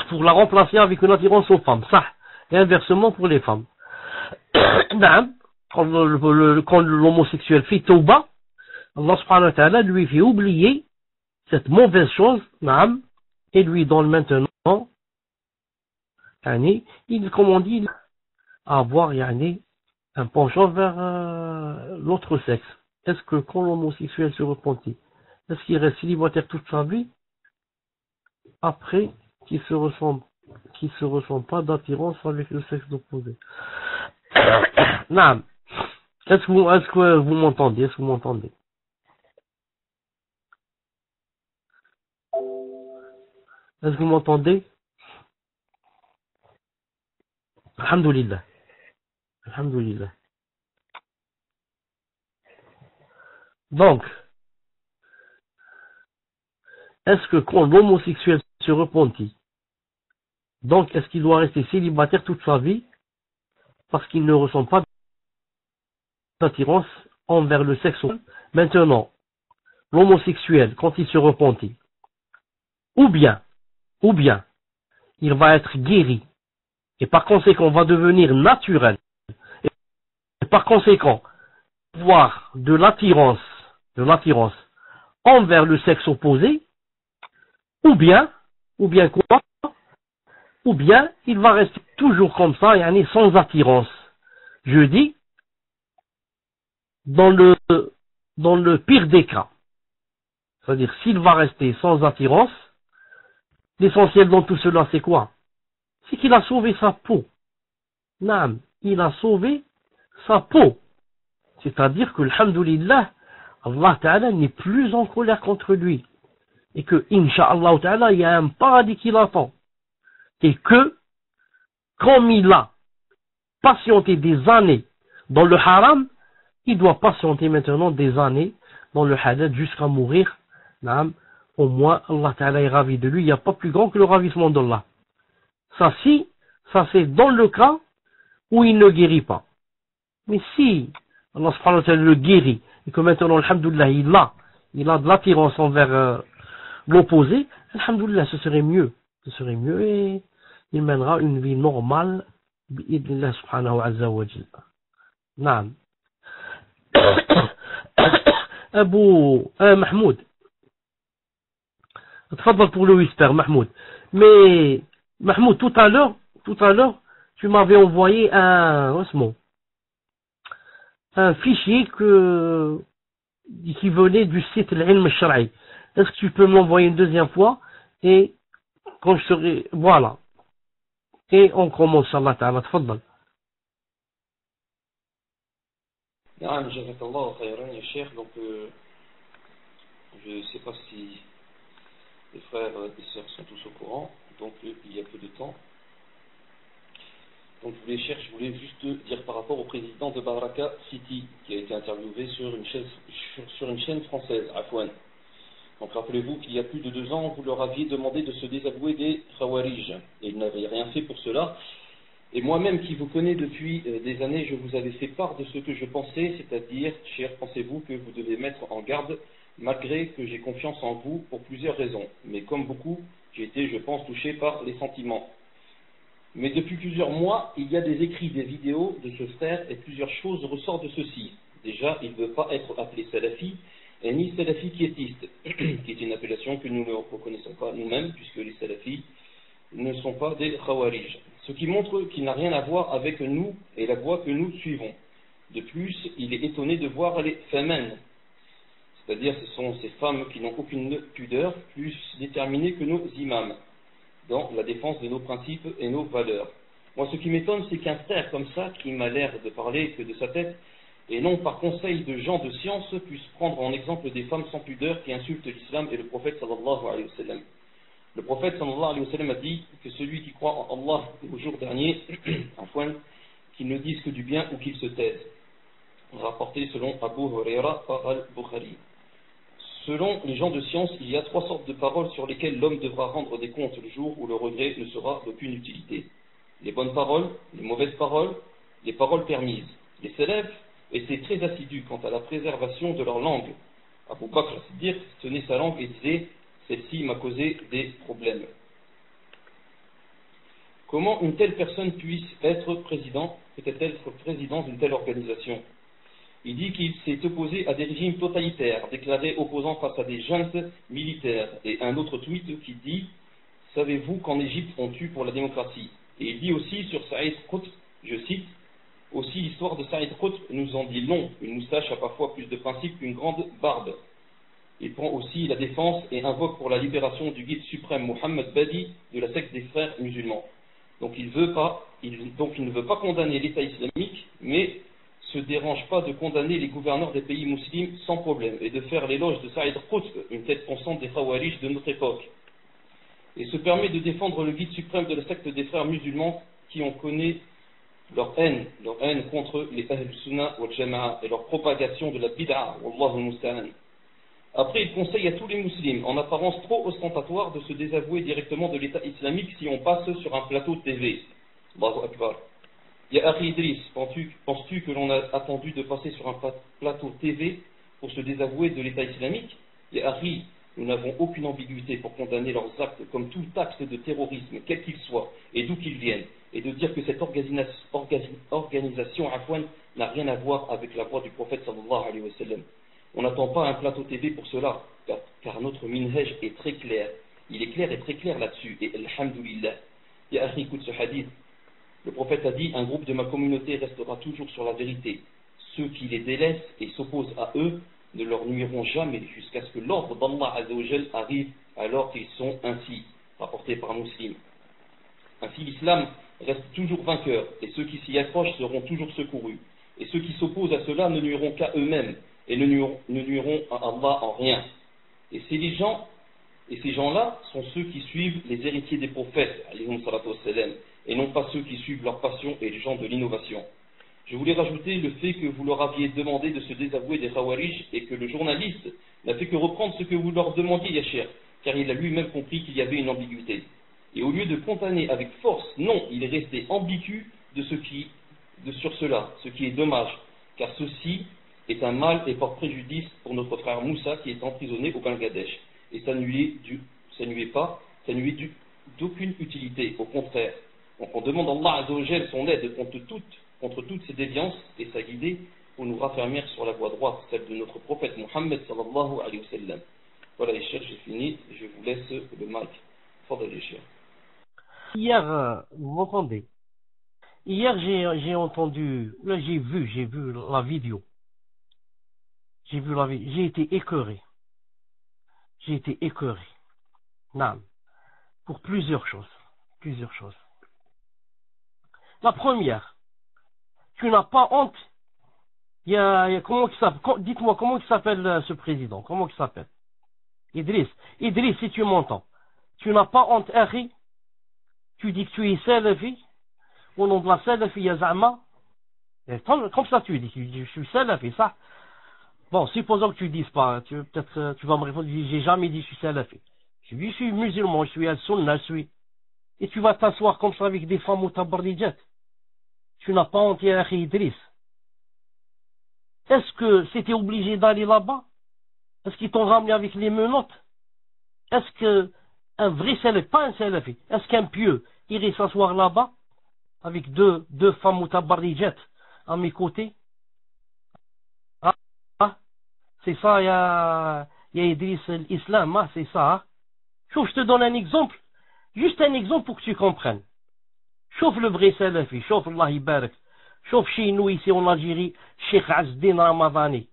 Pour la remplacer avec une attirance aux femmes. Ça. Et inversement pour les femmes. Quand l'homosexuel fait tauba, Allah subhanahu wa ta'ala lui fait oublier cette mauvaise chose, et lui donne maintenant comme on dit, avoir un penchant vers l'autre sexe. Est-ce que quand l'homosexuel se repentit, est-ce qu'il reste célibataire toute sa vie après qu'il se ressent pas d'attirance avec le sexe opposé? Non. Est-ce que vous m'entendez? Est-ce que vous m'entendez? Est-ce que vous m'entendez? Alhamdulillah. Alhamdulillah. Donc, est-ce que quand l'homosexuel se repentit, donc est-ce qu'il doit rester célibataire toute sa vie parce qu'il ne ressent pas d'attirance envers le sexe opposé? Maintenant, l'homosexuel, quand il se repentit, ou bien, il va être guéri, et par conséquent va devenir naturel, et par conséquent, avoir de l'attirance envers le sexe opposé, ou bien quoi? Ou bien il va rester toujours comme ça, sans attirance. Je dis, dans le pire des cas. C'est-à-dire, s'il va rester sans attirance, l'essentiel dans tout cela, c'est quoi? C'est qu'il a sauvé sa peau. Naam, il a sauvé sa peau. C'est-à-dire que, alhamdoulilah, Allah Ta'ala n'est plus en colère contre lui. Et que, Inch'Allah Ta'ala, il y a un paradis qui l'attend. Et que, comme il a patienté des années dans le haram, il doit patienter maintenant des années dans le halal jusqu'à mourir. Naam, au moins, Allah Ta'ala est ravi de lui. Il n'y a pas plus grand que le ravissement d'Allah. Ça c'est dans le cas où il ne guérit pas. Mais si Allah subhanahu wa ta'ala le guérit, et que maintenant, alhamdoulilah, il a de l'attirance envers l'opposé, alhamdoulilah, ce serait mieux. Ce serait mieux et il mènera une vie normale, bi'idnillah subhanahu wa jalla. Naam. Mahmoud. Tfadal pour le whisper, Mahmoud. Mais, Mahmoud, tout à l'heure, tu m'avais envoyé un fichier qui venait du site Al-Ilm Al-Shar'i. Est-ce que tu peux me l'envoyer une deuxième fois? Et quand je serai, voilà. Et on commence, Allah Ta'ala, tfadal. نعم جزاك الله خيرا يا شيخ. Donc je ne sais pas si les frères et sœurs sont tous au courant, donc il y a peu de temps. Donc je voulais juste dire par rapport au président de Baraka City qui a été interviewé sur une chaîne française, Afwan. Donc rappelez-vous qu'il y a plus de 2 ans, vous leur aviez demandé de se désavouer des Khawarij et ils n'avaient rien fait pour cela. Et moi-même qui vous connais depuis des années, je vous avais fait part de ce que je pensais, c'est-à-dire, cher, pensez-vous que vous devez mettre en garde, malgré que j'ai confiance en vous pour plusieurs raisons. Mais comme beaucoup, j'ai été, je pense, touché par les sentiments. Mais depuis plusieurs mois, il y a des écrits, des vidéos de ce frère et plusieurs choses ressortent de ceci. Déjà, il ne veut pas être appelé salafi, et ni salafi quiétiste, qui est une appellation que nous ne reconnaissons pas nous-mêmes, puisque les salafis ne sont pas des khawarij. Ce qui montre qu'il n'a rien à voir avec nous et la voie que nous suivons. De plus, il est étonné de voir les femmes, c'est-à-dire ce sont ces femmes qui n'ont aucune pudeur, plus déterminées que nos imams, dans la défense de nos principes et nos valeurs. Moi, ce qui m'étonne, c'est qu'un frère comme ça, qui m'a l'air de parler que de sa tête, et non par conseil de gens de science, puisse prendre en exemple des femmes sans pudeur qui insultent l'islam et le prophète sallallahu alayhi wa sallam. Le prophète sallallahu alayhi wa sallam a dit que celui qui croit en Allah au jour dernier, enfin, qu'il ne dise que du bien ou qu'il se taise. Rapporté selon Abu Huraira par Al-Bukhari. Selon les gens de science, il y a 3 sortes de paroles sur lesquelles l'homme devra rendre des comptes le jour où le regret ne sera d'aucune utilité. Les bonnes paroles, les mauvaises paroles, les paroles permises. Les salafs étaient très assidus quant à la préservation de leur langue. Abu Bakr Siddiq tenait sa langue et disait « Celle-ci m'a causé des problèmes ». Comment une telle personne peut-elle être président d'une telle organisation? Il dit qu'il s'est opposé à des régimes totalitaires, déclaré opposant face à des juntes militaires. Et un autre tweet qui dit « Savez-vous qu'en Égypte on tue pour la démocratie ?» Et il dit aussi sur Saïd Qutb, je cite, aussi l'histoire de Saïd Qutb nous en dit long, une moustache a parfois plus de principe qu'une grande barbe. Il prend aussi la défense et invoque pour la libération du guide suprême Mohammed Badi de la secte des frères musulmans. Donc il ne veut pas condamner l'État islamique, mais se dérange pas de condamner les gouverneurs des pays musulmans sans problème, et de faire l'éloge de Saïd Qutb, une tête pensante des Khawarij de notre époque. Et se permet de défendre le guide suprême de la secte des frères musulmans qui ont connu leur haine contre les Ahl Sunnah wal Jama'a et leur propagation de la bid'a, Wallahu musta'an. Après, il conseille à tous les musulmans, en apparence trop ostentatoire, de se désavouer directement de l'État islamique si on passe sur un plateau TV. Allahu Akbar. Ya Akhi Idriss, penses-tu que l'on a attendu de passer sur un plateau TV pour se désavouer de l'État islamique? Ya Akhi, nous n'avons aucune ambiguïté pour condamner leurs actes comme tout acte de terrorisme, quel qu'il soit, et d'où qu'ils viennent, et de dire que cette organisation Afwan n'a rien à voir avec la voix du prophète sallallahu alayhi wa sallam. On n'attend pas un plateau TV pour cela, car notre minhaj est très clair. Il est clair et très clair là-dessus, et alhamdulillah. Ya Akhi, écoute ce hadith. Le prophète a dit, un groupe de ma communauté restera toujours sur la vérité. Ceux qui les délaissent et s'opposent à eux ne leur nuiront jamais jusqu'à ce que l'ordre d'Allah Azza wa Jal arrive alors qu'ils sont ainsi, rapportés par un musulman. Ainsi l'islam reste toujours vainqueur, et ceux qui s'y accrochent seront toujours secourus. Et ceux qui s'opposent à cela ne nuiront qu'à eux-mêmes, et ne nuiront à Allah en rien. Et ces gens-là sont ceux qui suivent les héritiers des prophètes, alayhim salatu wassalam, et non pas ceux qui suivent leur passion et les gens de l'innovation. Je voulais rajouter le fait que vous leur aviez demandé de se désavouer des Khawarij et que le journaliste n'a fait que reprendre ce que vous leur demandiez, Yachir, car il a lui-même compris qu'il y avait une ambiguïté. Et au lieu de condamner avec force, non, il est resté ambigu sur cela, ce qui est dommage, car ceci est un mal et porte préjudice pour notre frère Moussa qui est emprisonné au Bangladesh. Et ça nuit d'aucune utilité, au contraire. Donc on demande à Allah Azza wa Jal son aide contre toutes ces déviances et sa guidée pour nous raffermir sur la voie droite, celle de notre prophète Mohammed sallallahu alayhi wa sallam. Voilà les chers, j'ai fini, je vous laisse le mic. Fadal les chers. Hier, vous m'entendez? Hier j'ai entendu, là j'ai vu la vidéo. J'ai été écœuré. Non, pour plusieurs choses. La première, tu n'as pas honte. Dites-moi comment il s'appelle ce président? Comment il s'appelle? Idriss, si tu m'entends, tu n'as pas honte, Akhi? Tu dis que tu es salafi, au nom de la salafi yazama. Comme ça tu dis, je suis salafi, ça. Bon, supposons que tu dises pas, peut-être tu vas me répondre, j'ai jamais dit je suis salafi. Je suis musulman, je suis al-sunnah, et tu vas t'asseoir comme ça avec des femmes ou tabarrijat. Tu n'as pas honte, ya Akhi Idriss. Est-ce que c'était obligé d'aller là-bas? Est-ce qu'ils t'ont ramené avec les menottes? Est-ce que un vrai salafi, pas un salafi, est-ce qu'un pieux irait s'asseoir là-bas avec deux femmes ou tabarrijat à mes côtés? C'est ça, il y a Idriss l'islam, c'est ça. Je te donne un exemple, juste un exemple pour que tu comprennes. Chauffe le vrai salafi, chauffe Allah Ibarak, chauffe chez nous ici en Algérie, Cheikh Azzdin Ramadani,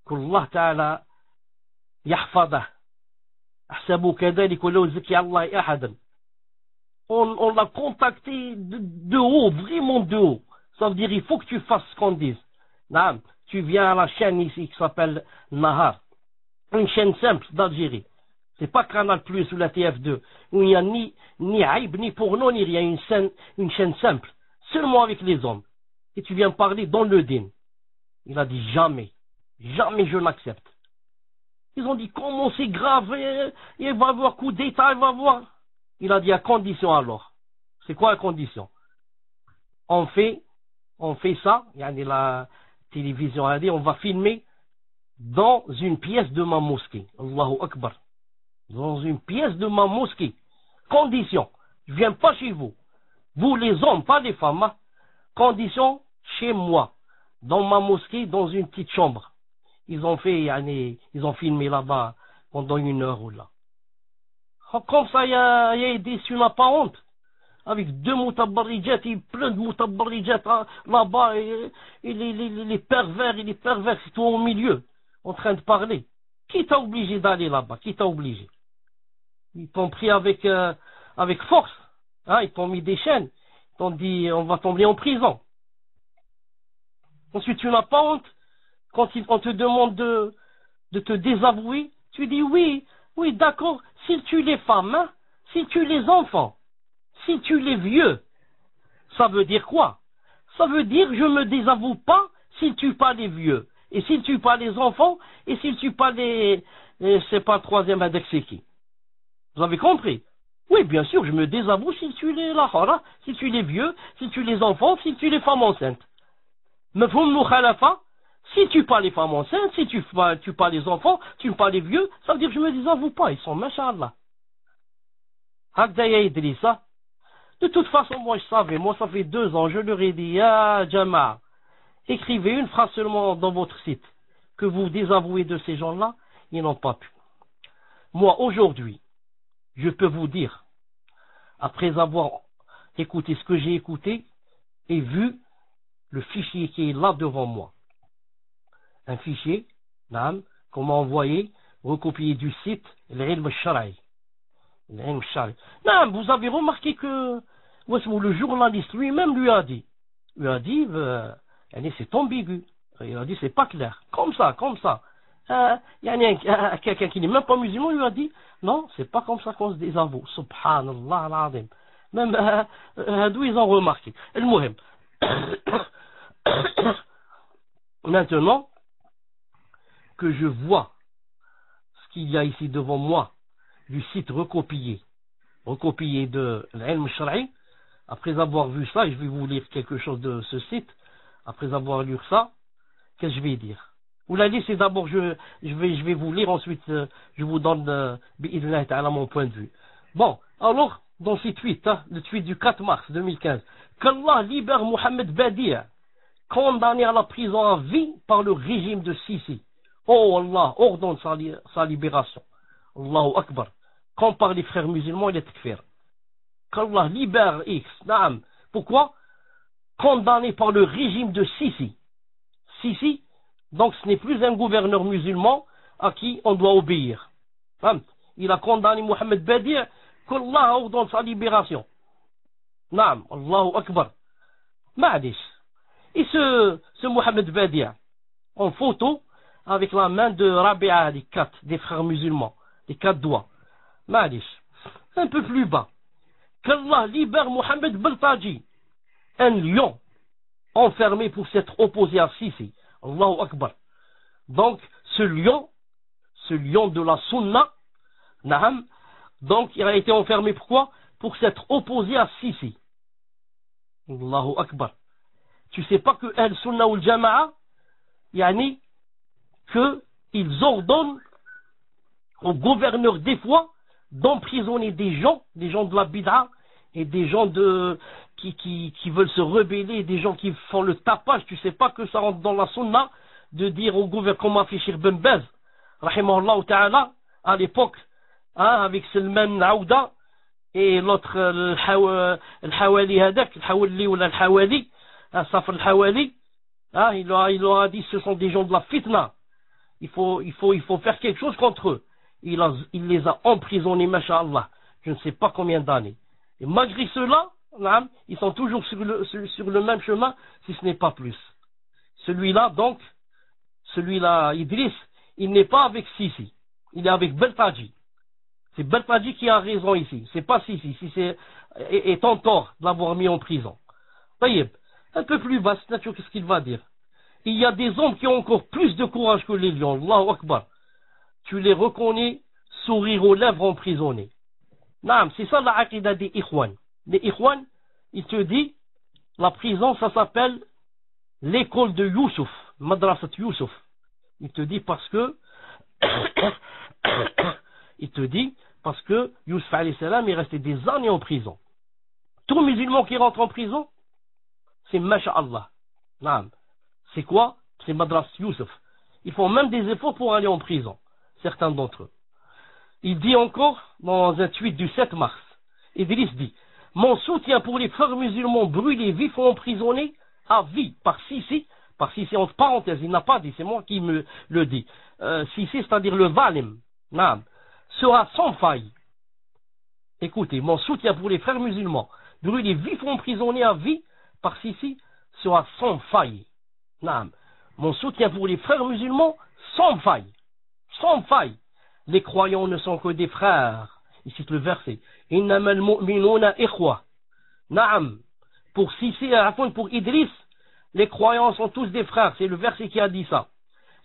qu'Allah Ta'ala yahfadah, ahsabu kadalik wa law zaki Allah ahadan. On l'a contacté de haut, vraiment de haut. Ça veut dire il faut que tu fasses ce qu'on dise. Naam. Tu viens à la chaîne ici qui s'appelle Nahar, une chaîne simple d'Algérie. C'est pas Canal Plus ou la TF2, où il n'y a ni aïb, ni porno, ni rien, une chaîne simple, seulement avec les hommes. Et tu viens parler dans le din. Il a dit jamais je n'accepte. Ils ont dit comment c'est grave, il va avoir coup d'état, il va avoir. Il a dit à condition alors. C'est quoi la condition? On fait ça, il y a la télévision a dit on va filmer dans une pièce de ma mosquée. Allahu Akbar. Dans une pièce de ma mosquée. Condition, je viens pas chez vous. Vous les hommes, pas les femmes. Hein? Condition, chez moi. Dans ma mosquée, dans une petite chambre. Ils ont filmé là-bas pendant 1 heure ou là. Comme ça, il y a des tu n'as pas honte. avec deux mutabarrijat, et plein de mutabarrijat là-bas, et les pervers, c'est toi au milieu, en train de parler. Qui t'a obligé d'aller là-bas? Qui t'a obligé? Ils t'ont pris avec force, hein, ils t'ont mis des chaînes, ils t'ont dit on va tomber en prison. Ensuite, tu n'as pas honte quand on te demande de te désavouer, tu dis oui, d'accord, s'il tue les femmes, hein, s'il tue les enfants, s'il tue les vieux, ça veut dire quoi? Ça veut dire je me désavoue pas s'il tue pas les vieux, et s'il tue pas les enfants, et s'il tue pas c'est pas le troisième index, c'est qui? Vous avez compris? Oui, bien sûr, je me désavoue s'il tue les lahara, s'il tue les vieux, s'il tue les enfants, s'il tue les femmes enceintes. Mafhoum mukhalafa? Si tu pas les femmes enceintes, si tu pas les enfants, tu pas les vieux, ça veut dire que je me désavoue pas, ils sont machallah. Hakda ya Idrissa. De toute façon, moi je savais, moi ça fait 2 ans, je leur ai dit, ya Jama'a, écrivez une phrase seulement dans votre site, que vous désavouez de ces gens-là, ils n'ont pas pu. Moi aujourd'hui, je peux vous dire, après avoir écouté ce que j'ai écouté et vu le fichier qui est là devant moi, un fichier, qu'on m'a envoyé, recopié du site, l'ilm al-shar'i. Vous avez remarqué que le journaliste lui-même lui a dit, c'est ambigu. Il a dit, c'est pas clair. Comme ça. Quelqu'un qui n'est même pas musulman lui a dit, non, c'est pas comme ça qu'on se désavoue. Subhanallah al-azim. Même, d'où ils ont remarqué. El-Muhim. Maintenant, que je vois ce qu'il y a ici devant moi, du site recopié de l'ilm shar'i, après avoir vu ça, et je vais vous lire quelque chose de ce site, après avoir lu ça, qu'est-ce que je vais dire? Vous la laissez d'abord, je vais vous lire, ensuite je vous donne bi'idhnillah ta'ala mon point de vue. Bon, alors, dans ce tweet, le tweet du 4 mars 2015, qu'Allah libère Mohamed Badi', condamné à la prison à vie par le régime de Sisi. Oh Allah, ordonne sa libération. Allahu Akbar. Comme par les frères musulmans et les takfir. Qu'Allah libère X. Naam. Pourquoi? Condamné par le régime de Sisi. Sisi, donc ce n'est plus un gouverneur musulman à qui on doit obéir. Il a condamné Mohamed Badi', qu'Allah ordonne sa libération. Naam. Allahu Akbar. Ma'adish. Et ce Mohamed Badi', en photo, avec la main de Rabi'a, des frères musulmans, les 4 doigts. Ma'alish. Un peu plus bas. Qu'Allah libère Mohamed Beltaji, un lion enfermé pour s'être opposé à Sisi. Allahu Akbar. Donc, ce lion de la Sunna, Naham, donc il a été enfermé pourquoi? Pour s'être opposé à Sisi. Allahu Akbar. Tu sais pas que Al-Sunna ou Al-Jama'a, yani, qu'ils ordonnent aux gouverneurs des fois d'emprisonner des gens de la bid'a et des gens qui veulent se rebeller, des gens qui font le tapage. Tu sais pas que ça rentre dans la sunna de dire au gouverneur, comme a fait Cheikh Ben Baz, rahimahullah ta'ala, à l'époque, avec Salman Aouda et l'autre, al-Hawali hadak, al-Hawali ou al-Hawali, Safar al-Hawali, il leur a dit, ce sont des gens de la fitna. Il faut faire quelque chose contre eux. Il les a emprisonnés, masha'Allah, je ne sais pas combien d'années. Et malgré cela, ils sont toujours sur le même chemin, si ce n'est pas plus. Celui-là, Idriss, il n'est pas avec Sisi, il est avec Beltaji. C'est Beltaji qui a raison ici, c'est pas Sisi. Sisi est en tort de l'avoir mis en prison. Taïeb, un peu plus bas, qu'est-ce qu'il va dire? Il y a des hommes qui ont encore plus de courage que les lions. Allahu Akbar. Tu les reconnais, sourire aux lèvres, emprisonnés. Naam, c'est ça la aqidah des Ikhwan. Les Ikhwan, il te dit, la prison, ça s'appelle l'école de Youssouf, Madrasat Youssouf. Il te dit parce que Youssouf alayhi salam est resté des années en prison. Tout musulman qui rentre en prison, c'est masha'Allah. Naam. C'est quoi? C'est Madras Youssouf. Ils font même des efforts pour aller en prison, certains d'entre eux. Il dit encore dans un tweet du 7 mars, Idriss dit, Mon soutien pour les frères musulmans brûlés, vifs ou emprisonnés à vie par Sisi entre parenthèses, il n'a pas dit, c'est moi qui me le dis. Sisi, c'est-à-dire le Valim, naam, sera sans faille. Écoutez, mon soutien pour les frères musulmans brûlés, vifs ou emprisonnés à vie par Sisi sera sans faille. Naam. Mon soutien pour les frères musulmans sans faille. Sans faille. Les croyants ne sont que des frères. Il cite le verset. Innamal mu'minuna ikhwa. Naam. Pour Sisi, pour Idriss, les croyants sont tous des frères. C'est le verset qui a dit ça.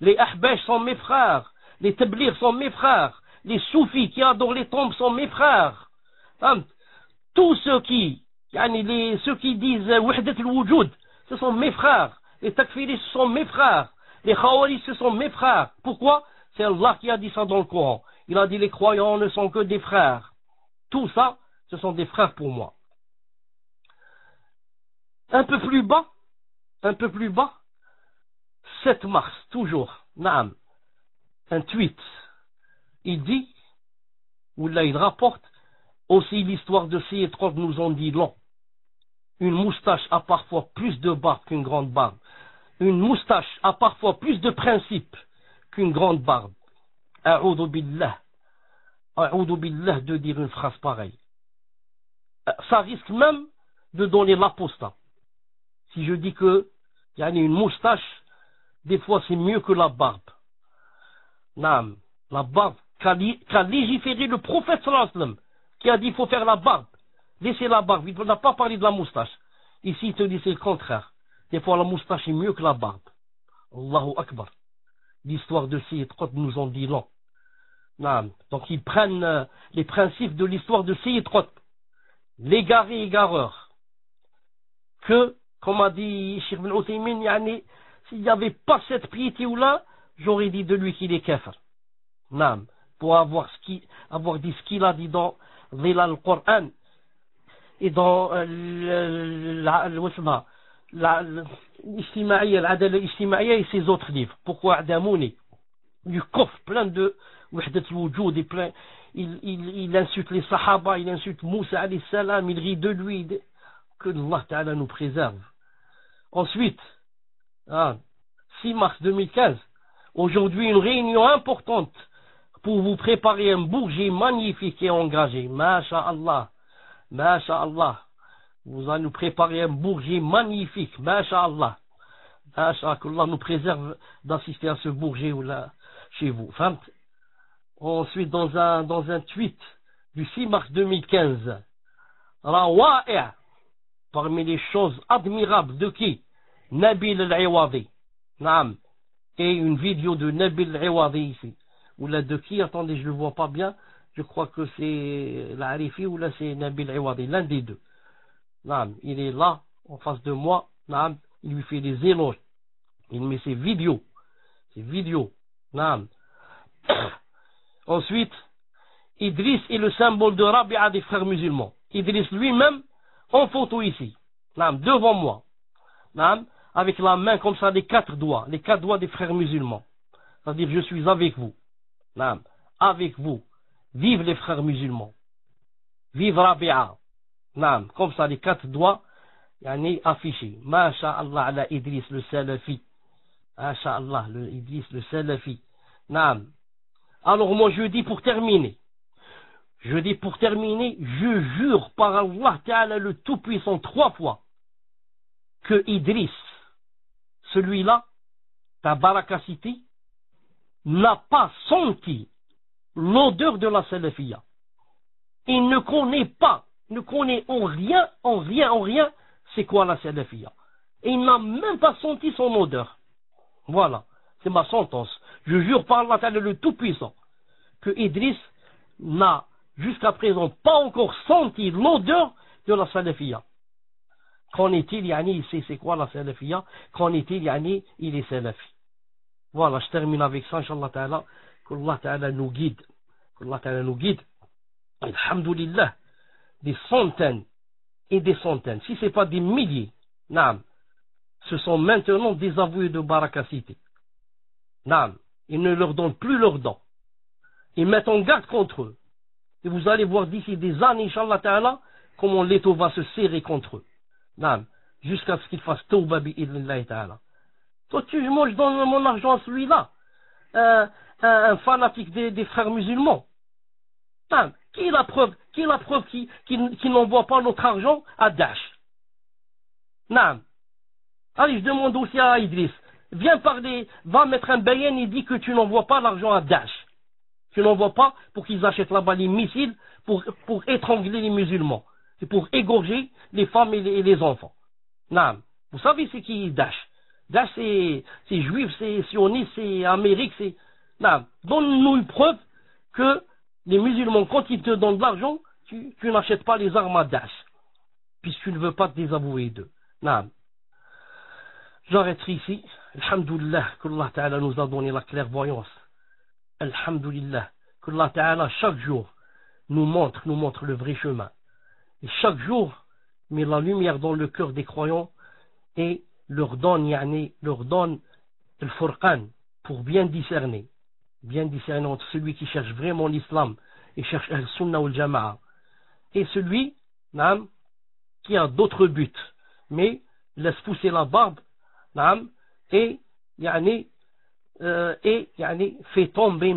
Les Ahbash sont mes frères. Les Tablir sont mes frères. Les Soufis qui adorent les tombes sont mes frères. Tous ceux qui disent Wahdat al-Wujud, ce sont mes frères. Les Takfiris, ce sont mes frères. Les Khawaris, ce sont mes frères. Pourquoi? C'est Allah qui a dit ça dans le Coran. Il a dit les croyants ne sont que des frères. Tout ça, ce sont des frères pour moi. Un peu plus bas, 7 mars, toujours, naam, un tweet. Il dit, ou là il rapporte, aussi l'histoire de ces étroits nous en dit long. Une moustache a parfois plus de barbe qu'une grande barbe. Une moustache a parfois plus de principe qu'une grande barbe. A'oudou billah de dire une phrase pareille. Ça risque même de donner l'apostat. Si je dis que il y a une moustache, des fois c'est mieux que la barbe. Naam, la barbe qu'a légiféré le prophète sallallahu alayhi wa sallam, qui a dit il faut faire la barbe. Laissez la barbe, il n'a pas parlé de la moustache. Ici il te dit c'est le contraire. Des fois la moustache est mieux que la barbe. Allahu Akbar. L'histoire de ces étroites nous en dit long. Naam. Donc ils prennent les principes de l'histoire de ces étroites. L'égaré égareur. Que, comme a dit Cheikh Ibn Uthaymin, s'il n'y avait pas cette piété ou là, j'aurais dit de lui qu'il est kafir. Naam. Pour avoir dit ce qu'il a dit dans Dhilal al-Qur'an et dans l'Adala al-Ijtima'iyya et ses autres livres. Pourquoi Adamouni? Du coffre plein de Wahdat al-Wujud et plein. Il insulte les Sahaba, il insulte Moussa alayhi salam, il rit de lui. Que Allah Ta'ala nous préserve. Ensuite, 6 mars 2015, aujourd'hui une réunion importante pour vous préparer un bourget magnifique et engagé. Masha'Allah. Masha'Allah. Vous allez nous préparer un bourget magnifique. Masha'Allah. Masha'Allah, qu'Allah nous préserve d'assister à ce bourget ou là, chez vous. Ensuite, dans un tweet du 6 mars 2015, Rawa'i', parmi les choses admirables de qui? Nabil al-Iwadi. Naam. Et une vidéo de Nabil al-Iwadi ici. Ou là de qui? Attendez, je ne le vois pas bien. Je crois que c'est l'Arifi ou là c'est Nabil al-Iwadi. L'un des deux. Naam. Il est là, en face de moi. Naam. Il lui fait des éloges. Il met ses vidéos. Naam. Ensuite, Idriss est le symbole de Rabi'a des frères musulmans. Idriss lui-même, en photo ici, devant moi, avec la main comme ça, les 4 doigts des frères musulmans. C'est-à-dire, je suis avec vous. Avec vous. Vive les frères musulmans. Vive Rabi'a. Comme ça, les 4 doigts affichés. Masha'Allah ala Idriss le Salafi. Masha'Allah, Idriss le Salafi. Alors moi je dis pour terminer, je jure par Allah Ta'ala le Tout-Puissant 3 fois que Idriss, celui-là, ta barakacité, n'a pas senti l'odeur de la salafiyya. Il ne connaît en rien, c'est quoi la salafiyya. Et il n'a même pas senti son odeur. Voilà, c'est ma sentence. Je jure par Allah Ta'ala le Tout-Puissant que Idriss n'a jusqu'à présent pas encore senti l'odeur de la salafiyya. Qu'en est-il, il sait c'est quoi la salafiyya? Qu'en est-il, il est salafi. Voilà, je termine avec ça, Inch'Allah Ta'ala, qu'Allah Ta'ala nous guide. Alhamdulillah, des centaines et des centaines, si ce n'est pas des milliers, ce sont maintenant des avoués de barakacité. Ils ne leur donnent plus leurs dents. Ils mettent en garde contre eux. Et vous allez voir d'ici des années, Inch'Allah Ta'ala, comment l'étau va se serrer contre eux. Naam, jusqu'à ce qu'ils fassent tawba bi'idhnillahi ta'ala. Toi, moi je donne mon argent à celui-là, un fanatique des frères musulmans. Naam, qui est la preuve qui n'envoie pas notre argent à Daesh? Naam. Allez, je demande aussi à Idriss, viens parler, va mettre un bayen et dis que tu n'envoies pas l'argent à Daesh. Tu n'envoies pas pour qu'ils achètent là-bas les missiles pour étrangler les musulmans. C'est pour égorger les femmes et les enfants. Naam. Vous savez c'est qui Daesh? Daesh c'est juif, c'est sioniste, c'est Amérique, c'est... Naam. Donne-nous une preuve que les musulmans, quand ils te donnent de l'argent, tu n'achètes pas les armes à Daesh. Puisque tu ne veux pas te désavouer d'eux. Naam. J'arrêterai ici. Alhamdulillah, qu'Allah Ta'ala nous a donné la clairvoyance. Alhamdulillah, qu'Allah Ta'ala chaque jour nous montre le vrai chemin. Et chaque jour, met la lumière dans le cœur des croyants et leur donne le furqan pour bien discerner entre celui qui cherche vraiment l'islam et cherche al-sunnah ou al-jama'a et celui qui a d'autres buts, mais laisse pousser la barbe et fait tomber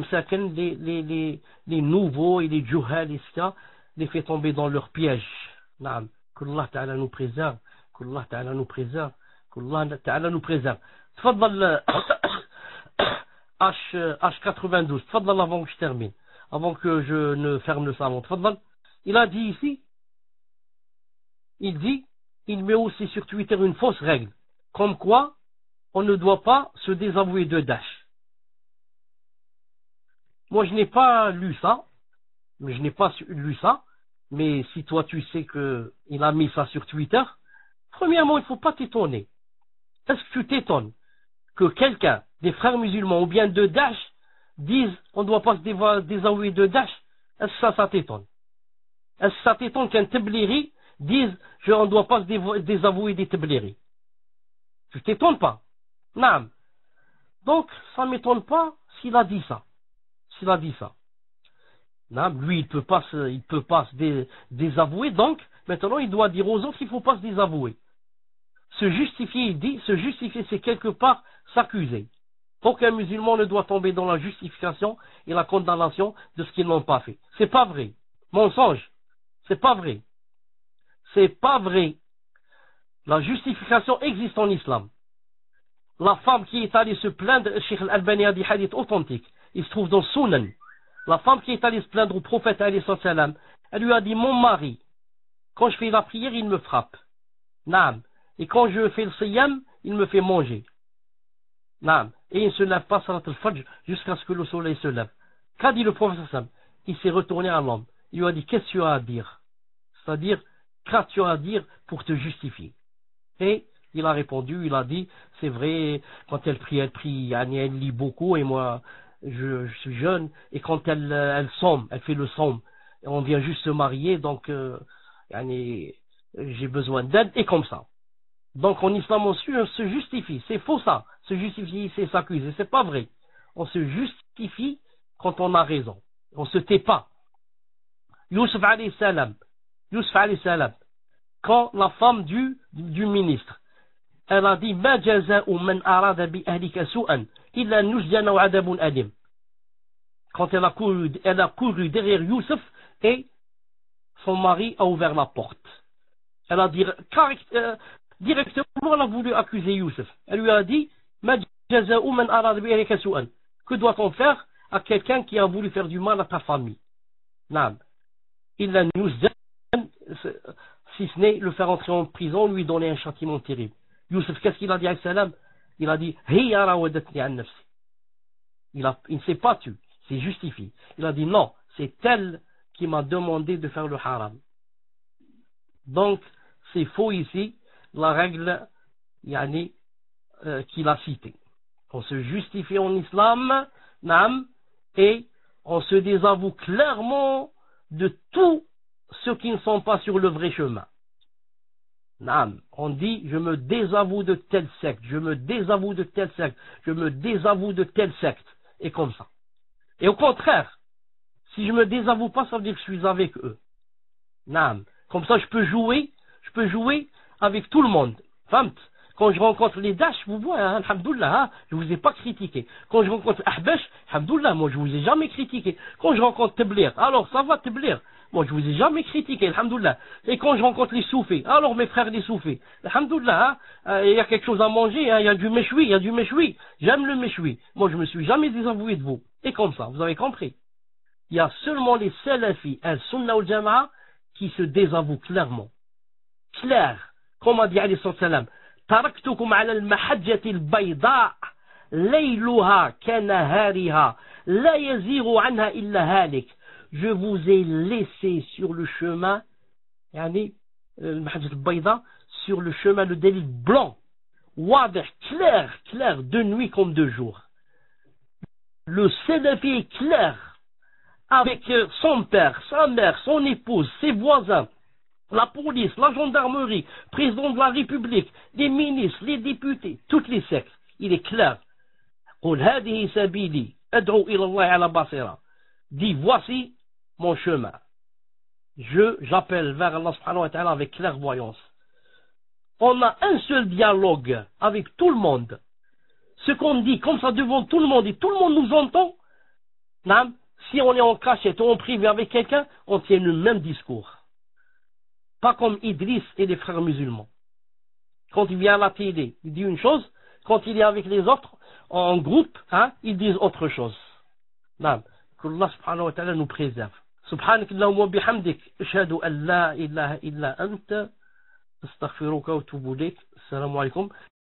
les nouveaux et les juhal, etc., les fait tomber dans leur piège. Qu'Allah Ta'ala nous préserve, qu'Allah Ta'ala nous préserve, qu'Allah Ta'ala nous préserve. Tfaddal H92, tfaddal avant que je termine, avant que je ne ferme le salon. Tfaddal. Il a dit ici, il met aussi sur Twitter une fausse règle, comme quoi on ne doit pas se désavouer de Daesh. Moi, je n'ai pas lu ça, mais si toi tu sais qu'il a mis ça sur Twitter, premièrement, il ne faut pas t'étonner. Est-ce que tu t'étonnes que quelqu'un, des frères musulmans ou bien de Daesh, dise on ne doit pas se désavouer de Daesh? Est-ce que ça t'étonne? Est-ce que ça t'étonne qu'un Tablighi dise on ne doit pas se désavouer des Tablighi? Tu t'étonnes pas? Non. Donc, ça ne m'étonne pas s'il a dit ça. Non, lui, il peut pas se désavouer, donc, maintenant, il doit dire aux autres qu'il ne faut pas se désavouer. Se justifier, c'est quelque part s'accuser. Aucun musulman ne doit tomber dans la justification et la condamnation de ce qu'ils n'ont pas fait. C'est pas vrai. Mensonge. C'est pas vrai. La justification existe en islam. La femme qui est allée se plaindre, Cheikh Al-Albani a dit hadith authentique, il se trouve dans Sunan. La femme qui est allée se plaindre au prophète, elle lui a dit, mon mari, quand je fais la prière, il me frappe. Naam. Et quand je fais le siyam, il me fait manger. Naam. Et il ne se lève pas salat al-fajr jusqu'à ce que le soleil se lève. Qu'a dit le prophète? Il s'est retourné à l'homme. Il lui a dit, qu'est-ce que tu as à dire? C'est-à-dire, qu'as-tu à dire pour te justifier? Et il a répondu, il a dit, c'est vrai, quand elle prie, elle lit beaucoup, et moi, je suis jeune, et quand elle somme, elle fait le somme, on vient juste se marier, donc, j'ai besoin d'aide, et comme ça. Donc, en islam aussi, on se justifie, c'est faux ça, se justifier, c'est s'accuser, c'est pas vrai. On se justifie quand on a raison, on se tait pas. Yusuf alayhi salam, quand la femme du ministre, elle a dit ma jaza'u man arada bi ahlika su'an illa nusjana wa adabun alim. Quand elle a couru derrière Youssef et son mari a ouvert la porte. Elle a dit directement, elle a voulu accuser Youssef. Elle lui a dit ma jaza'u man arada bi ahlika su'an. Que doit-on faire à quelqu'un qui a voulu faire du mal à ta famille? Naam. Illa nusjana, si ce n'est le faire entrer en prison, lui donner un châtiment terrible. Youssef, qu'est-ce qu'il a dit à salam? Il a dit Hiya rawadatni an nafsi. Il ne s'est pas tué, c'est justifié. Il a dit non, c'est elle qui m'a demandé de faire le haram. Donc, c'est faux ici, la règle qu'il a citée. On se justifie en islam, et on se désavoue clairement de tous ceux qui ne sont pas sur le vrai chemin. On dit je me désavoue de telle secte, je me désavoue de telle secte, et comme ça. Et au contraire, si je me désavoue pas, ça veut dire que je suis avec eux. Quand Comme ça, je peux jouer avec tout le monde. Famt. Quand je rencontre les Dash, vous voyez, hein, alhamdoulilah, hein, je vous ai pas critiqué. Quand je rencontre Ahbash, alhamdoulilah, moi je vous ai jamais critiqué. Quand je rencontre Tablir, alors ça va Tablir, moi je vous ai jamais critiqué, alhamdoulilah. Et quand je rencontre les Soufis, alors mes frères les Soufis, alhamdoulilah, hein, il y a quelque chose à manger, hein, il y a du méchoui, j'aime le méchoui. Moi je me suis jamais désavoué de vous. Et comme ça, vous avez compris. Il y a seulement les Salafis, Al-Sunnah ou Jama'a, qui se désavouent clairement. Clair, comme a dit alayhi salam. تركتكم على المحجة البيضاء ليلها كنهارها لا يزيغ عنها إلا هالك. Je vous ai laissé sur le chemin, يعني المحجة البيضاء, sur le chemin, le délit blanc, واضح, clair, de nuit comme de jour. Le Salafi est clair avec son père, sa mère, son épouse, ses voisins, la police, la gendarmerie, président de la République, les ministres, les députés, toutes les sectes. Il est clair. قل هذه سبيلي أدعو إلى الله على بصيرة. Dis, voici mon chemin. J'appelle vers Allah subhanahu wa ta'ala avec clairvoyance. On a un seul dialogue avec tout le monde. Ce qu'on dit comme ça devant tout le monde et tout le monde nous entend, si on est en cachette ou en privé avec quelqu'un, on tient le même discours. Pas comme Idriss et les frères musulmans. Quand il vient à la télé, il dit une chose. Quand il est avec les autres, en groupe, hein, ils disent autre chose. Que Allah subhanahu wa ta'ala nous préserve. سبحانك اللهم وبحمدك أشهد أن لا إله إلا أنت أستغفرك وأتوب إليك. السلام عليكم.